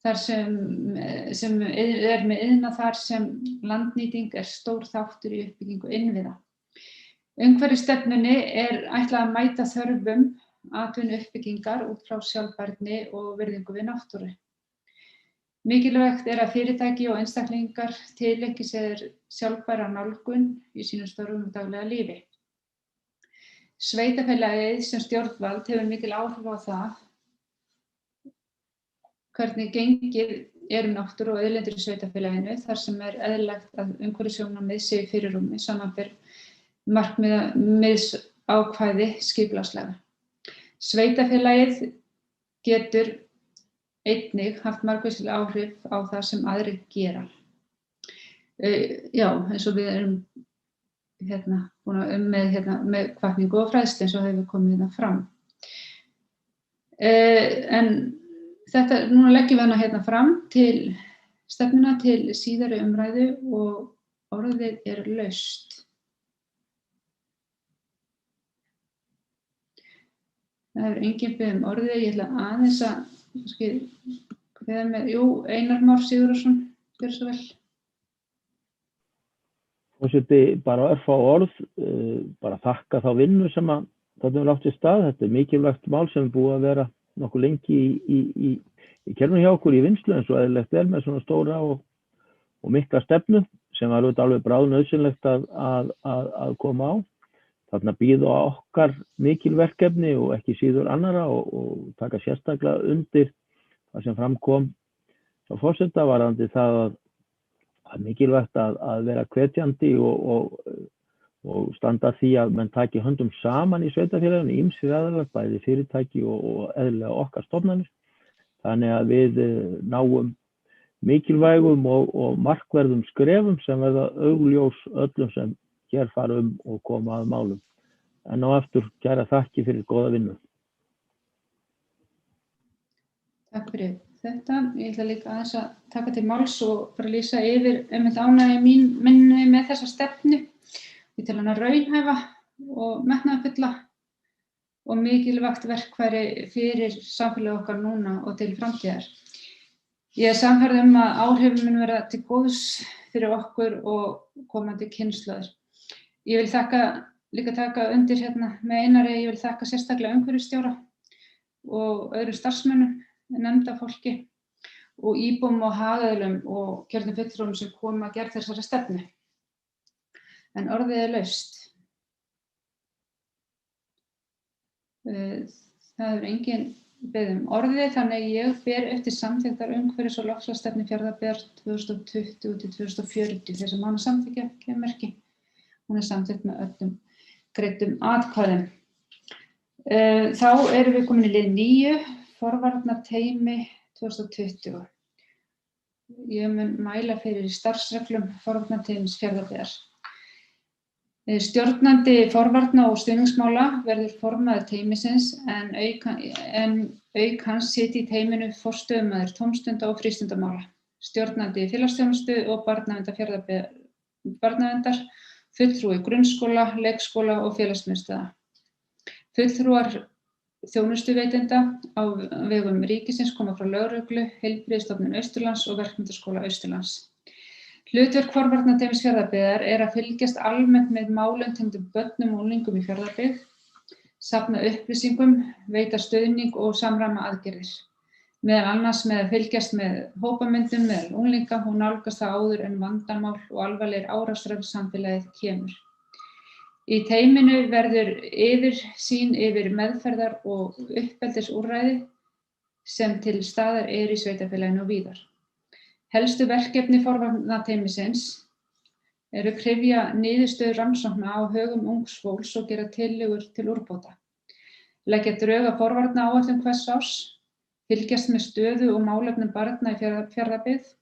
þar sem með iðnað þar sem landnýting stór þáttur í uppbyggingu innviða. Umhverfisstefnunni ætlað að mæta þörfum atvinnuuppbyggingar út frá sjálfbærni og virðingu við náttúru. Mikilvægt að fyrirtæki og einstaklingar tileinki sér sjálfbæra nálgun í sínum störfum og daglega lífi. Sveitarfélagið sem stjórnvald hefur mikil áhrif á það hvernig gengið náttúru og auðlindir í sveitarfélaginu þar sem eðlilegt að umhverfissjónarmið séu í fyrirrúmi samanber markmiðsákvæði skipulagslaga. Sveitarfélagið getur einnig haft margvísleg áhrif á það sem aðrir gera. Eins og við erum búin með hvatningu og fræðslu eins og hefur komið fram. En núna leggjum við hana fram til stefnuna til síðari umræðu og orðið laust. Það hefur enginn beðið orðið, ég ætla aðeins að Einar Már Sigurðarson, gjörðu svo vel. Forseti, bara örfá orð, bara þakka þá vinnu sem þetta hefur átt sér stað. Þetta mikilvægt mál sem búið að vera nokkuð lengi í kerfinu hjá okkur í vinnslu eins og eðlilegt með svona stóra og mikla stefnu sem var alveg bráðnauðsynlegt að koma á. Þarna bíða okkar mikil verkefni og ekki síður annara og taka sérstaklega undir það sem framkom hjá forseta varðandi það að mikilvægt að vera hvetjandi og standa því að menn taki höndum saman í sveitarfélaginu, ýmsir aðilar, bæði fyrirtæki og eðlilega okkar stofnanir. Þannig að við náum mikilvægum og markverðum skrefum sem verða augljós öllum sem hér fara og koma að málum. En á aftur kæra þakki fyrir góða vinnu. Takk fyrir þetta. Ég ætla líka aðeins að taka til máls og bara lýsa yfir ánægju minni með þessa stefnu. Ég tel hana raunhæfa og metnaðarfulla og mikilvægt verkfæri fyrir samfélagið okkar núna og til framtíðar. Ég sannfærð að áhrifin mun vera til góðs fyrir okkur og komandi kynslóðir. Ég vil líka taka undir með Einari, ég vil þakka sérstaklega umhverfisstjóra og öðrum starfsmönnum, nefndarfólki og íbúum og hagaðilum og kjörnum fulltrúum sem koma að gerð þessari stefnu. En orðið laust. Það hefur enginn beðið orðið, þannig ég ber eftir samþykktar umhverfis- og loftslagsstefnu Fjarðabyggðar 2020 til 2040. Þessi mánu samþykkja merki. Hún samþykkt með öllum greiddum atkvæðum. Þá erum við komin í lið 9, forvarnateymi 2020. Ég mun mæla fyrir starfsreglum forvarnateymis Fjarðabyggðar. Stjórnandi forvarna og stuðningsmála verður formaður teymisins en auk hans sitji í teyminu forstöðumaður tómstunda- og frístundamála, stjórnandi félagsþjónustu og barnaverndar, fulltrúi grunnskóla, leikskóla og félagsmiðstöðva, fulltrúar þjónustuveitenda á vegum ríkisins koma frá lögreglu, Heilbrigðisstofnun Austurlands og Verkmenntaskóla Austurlands. Hlutverk forvarnateymis Fjarðabyggðar að fylgjast almennt með málum tengdum börnum og unglingum í Fjarðabyggð, safna upplýsingum, veita stuðning og samræma aðgerðir, meðal annars með að fylgjast með hópamyndun meðal unglinga og nálgast það áður en vandamál og alvarlegir árekstrar í samfélagið kemur. Í teyminu verður yfirsýn yfir meðferðar- og uppeldisúrræði sem til staðar í sveitarfélaginu og víðar. Helstu verkefni forvarnateymisins að kryfja niðurstöður rannsókna á högum ungs fólks og gera tillögur til úrbóta. Leggja drög að forvarnaáætlun hvers árs, fylgjast með stöðu og málefnum barna í Fjarðabyggð,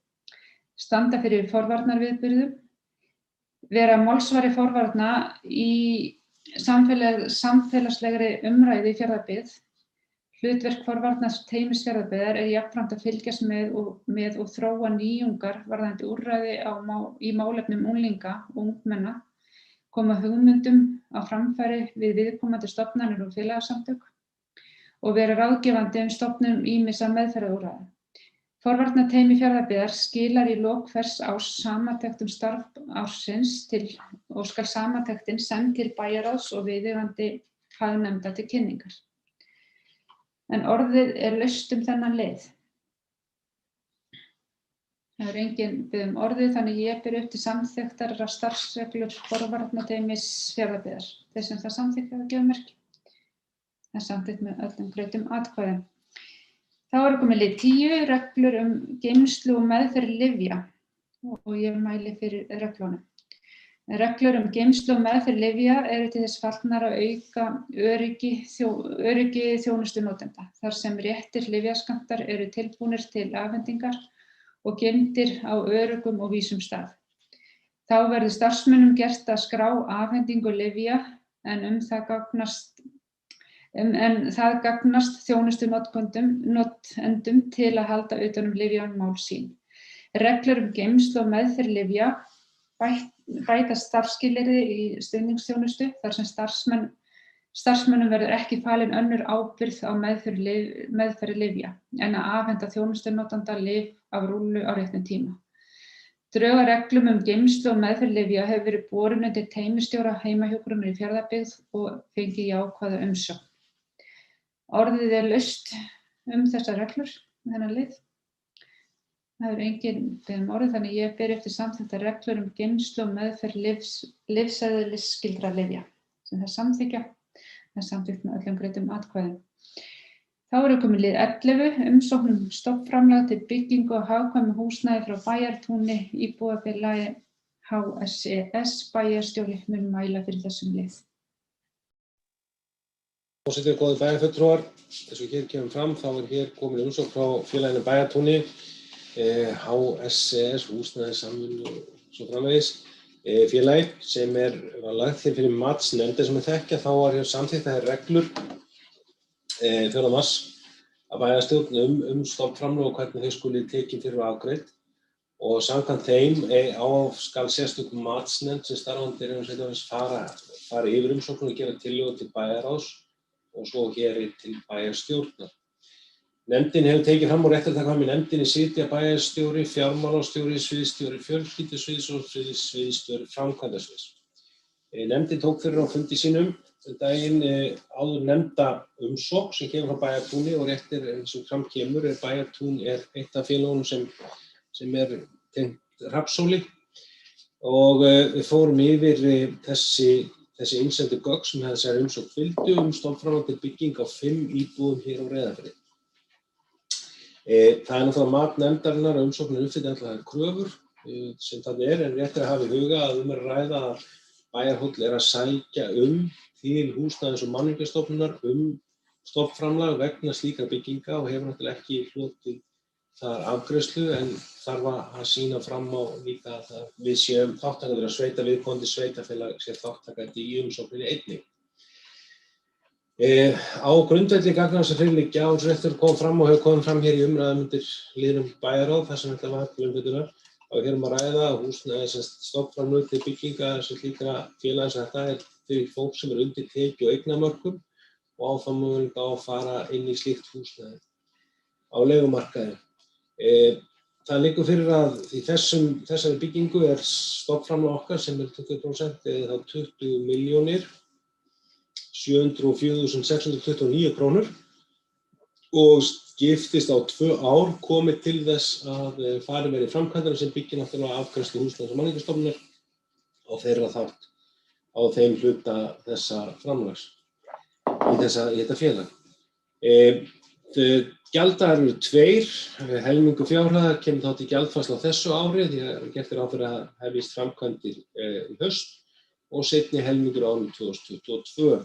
standa fyrir forvarnarviðburðum, vera málsvari forvarna í samfélagslegri umræðu í Fjarðabyggð. Hlutverk forvarnateymis Fjarðabyggðar jafnframt að fylgjast með og þróa nýjungar varðandi úrræði í málefnum unglinga og ungmenna, koma hugmyndum á framfæri við viðkomandi stofnanir og félagasamtök og vera ráðgefandi stofnun ýmissa meðferðarúrræða. Forvarnateymi Fjarðabyggðar skilar í lok hvers árs samantekt starf ársins og skal samantektin send til bæjarráðs og viðeigandi fagnefnda til kynningar. En orðið laust þennan lið. Það enginn beðið orðið, þannig ég ber upp til samþykktar starfsreglur forvarnateymis Fjarðabyggðar. Þeir sem það samþykkja að gefa merki. Það samþykkt með öllum greiddum atkvæðum. Þá komið lið 10, reglur geymslu og meðferð lyfja og ég mæli fyrir reglunum. Reglur geymslu og meðferð lyfja til þess fallnar að auka öryggi þjónustunotenda, þar sem réttir lyfjaskammtar tilbúnir til afhendingar og geymdir á öruggum og vísum stað. Þá verður starfsmönnum gert að skrá afhendingu lyfja en það gagnast þjónustunotendum til að halda utan lyfjamál sín. Reglur geymslu og meðferð lyfja bæta starfsskilyrði í stuðningsþjónustu þar sem starfsmönnum verður ekki falin önnur ábyrgð á meðferð lyfja en að afhenda þjónustunotanda lyf af rúllu á réttum tíma. Drög að reglum geymslu og meðferð lyfja hefur verið borin undir teymistjóra heimahjúkrunar í Fjarðabyggð og fengið jákvæða umsögn. Orðið laust þessar reglur, þennan lið. Það enginn beðið orðið, þannig ég ber eftir samþykktar reglur geymslu og meðferð lyfseðilsskyldra lyfja sem það samþykkja. Það samþykkt með öllum greiddum atkvæðum. Þá komið lið 11, umsókn stofnframlag til byggingu og hagkvæmu húsnæði frá Bæjartúni, íbúðafélagi HSES, bæjarstjóri mun mæla fyrir þessum lið. Forseti, góðir bæjarfulltrúar, eins og hér kemur fram, þá hér komin umsókn frá félaginu Bæjartúni, HSES, húsnæðissamvinnu og svo framvegis, félagi sem var lagt hér fyrir matsnefnd. Sem þekkja þá var hér samþykktar reglur 4. mars að bæjarstjórn stofnframlög og hvernig þau skuli tekin fyrir og afgreidd og samkvæmt þeim skal sérstök matsnefnd sem starfandi fara yfir umsóknina og gera tillögur til bæjarráðs og svo hér til bæjarstjórnar. Nefndin hefur tekið fram og réttartakam í nefndinni sitja bæjarstjóri, fjármálastjóri, sviðsstjóri fjölskyldusviðs og sviðsstjóri framkvæmdasviðs. Nefndin tók fyrir á fundi sínum daginn áður nefnda umsókn sem kemur frá Bæjartúni og réttir sem fram kemur Bæjartún eitt af félagunum sem tengt Hrafnshóli og við fórum yfir þessi innsendu gögn sem þessari umsókn fylgdu stofnframlag til bygging á 5 íbúðum hér á Reyðarfirði. Það náttúrulega mat nefndarinnar að umsóknin uppfylli allar kröfur sem þannig en rétt að hafa í huga að að ræða að Bæjarhóll að sækja til húsnæðis- og mannvirkjastofnunar stofnframlag vegna slíkra bygginga og hefur náttúrulega ekki hlotið þar afgreiðslu en þarf að sýna fram á líka að við séum þátttakendur að viðkomandi sveitarfélag sé þáttttakandi í umsókninni einnig. Á grundvelli gagnanna sem fyrir liggja og réttur kom fram og hefur komið fram hér í umræðum undir liðnum bæjarráð þar sem þetta var til umfjöllunar og hér að ræða að húsnæði stofnframlög til bygginga sem slíkra félaga sem þetta fyrir fólk sem undir tekju- og eignamörkum og á þá möguleika á að fara inn í slíkt húsnæði á leigumarkaði. Það liggur fyrir að í þessari byggingu stofnframlag okkar sem 20% eða þá 20.704.629 krónur og skiptist á 2 ár komið til þess að farið verið framkvæmdina sem byggir náttúrulega afgreiðslu húsnæðis- og mannvirkjastofnunar á þeirra þátt á þeim hluta þessa framlags í þetta félag. Gjalddagar eru 2, helmingur fjárhæðar kemur þá til gjaldfærslu á þessu ári því að gert ráð fyrir að hefjist framkvæmdir í haust og seinni helmingur á árinu 2022.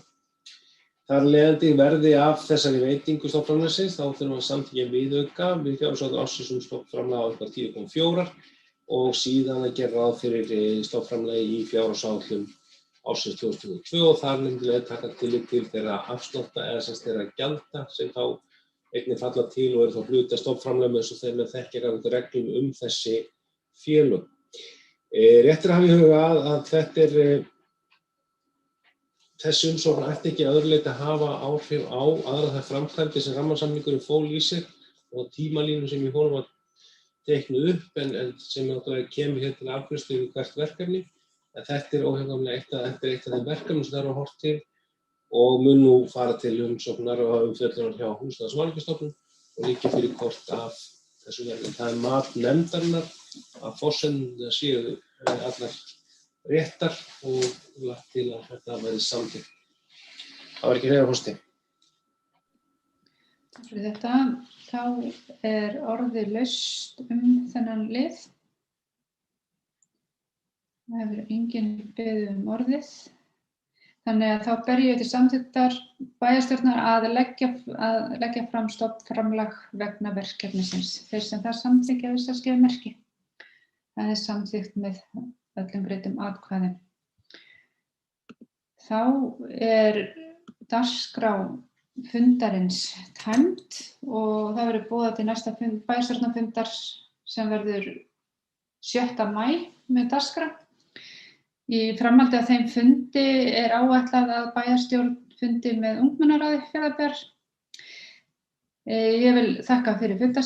Þar leiðandi verði af þessari veitingu stofnframlagsins þá þurfum að samþykkja viðauka við fjárhagsáætlun ársins stofnframlag á 10,4 og síðan að gera ráð fyrir stofnframlagi í fjárhagsáætlun ársins 2022 og þar nefnilega taka tillit til þeirra afslátta eða þeirra gjalda sem þá einnig falla til og eru þá hluti af stofnframlagi eins og þeir með þekkja gagnvart reglum þessi félög. Rétt að hafa í huga að þessi umsókn ætti ekki að öðru leyti að hafa áhrif á aðrar þær framkvæmdir sem rammasamningurinn fól í sig og tímalínu sem í honum var teiknuð upp en sem náttúrulega kemur hér til afgreiðslu við hvert verkefni. En þetta óhjákvæmilega eitt af þeim verkefnum sem það er að horft til og mun nú fara til umsóknar og umfjöllunar hjá Húsnæðis- og mannvirkjastofnun og liggja fyrir kort af þessu verkefni. Það mat nefndarinnar að forsendurnar séu allar réttar og lagt til að þetta verði samþykkt. Það var ekki fleira, forseti. Takk fyrir þetta. Þá orðið laust þennan lið. Það hefur enginn beðið orðið. Þannig að þá ber ég til samþykktar bæjarstjórnar að leggja fram stofnframlag vegna verkefnisins. Þeir sem það samþykkja þess að gefa merki. Það samþykkt með öllum greiddum atkvæðum. Þá dagskrá fundarins tæmd og það verður boðað til næsta bæjarstjórnarfundar sem verður 7. maí með dagskrá. Í framhaldi af þeim fundi áætlað að bæjarstjórn fundi með ungmennaráði Fjarðabyggðar. Ég vil þakka fyrir fundarstjórn.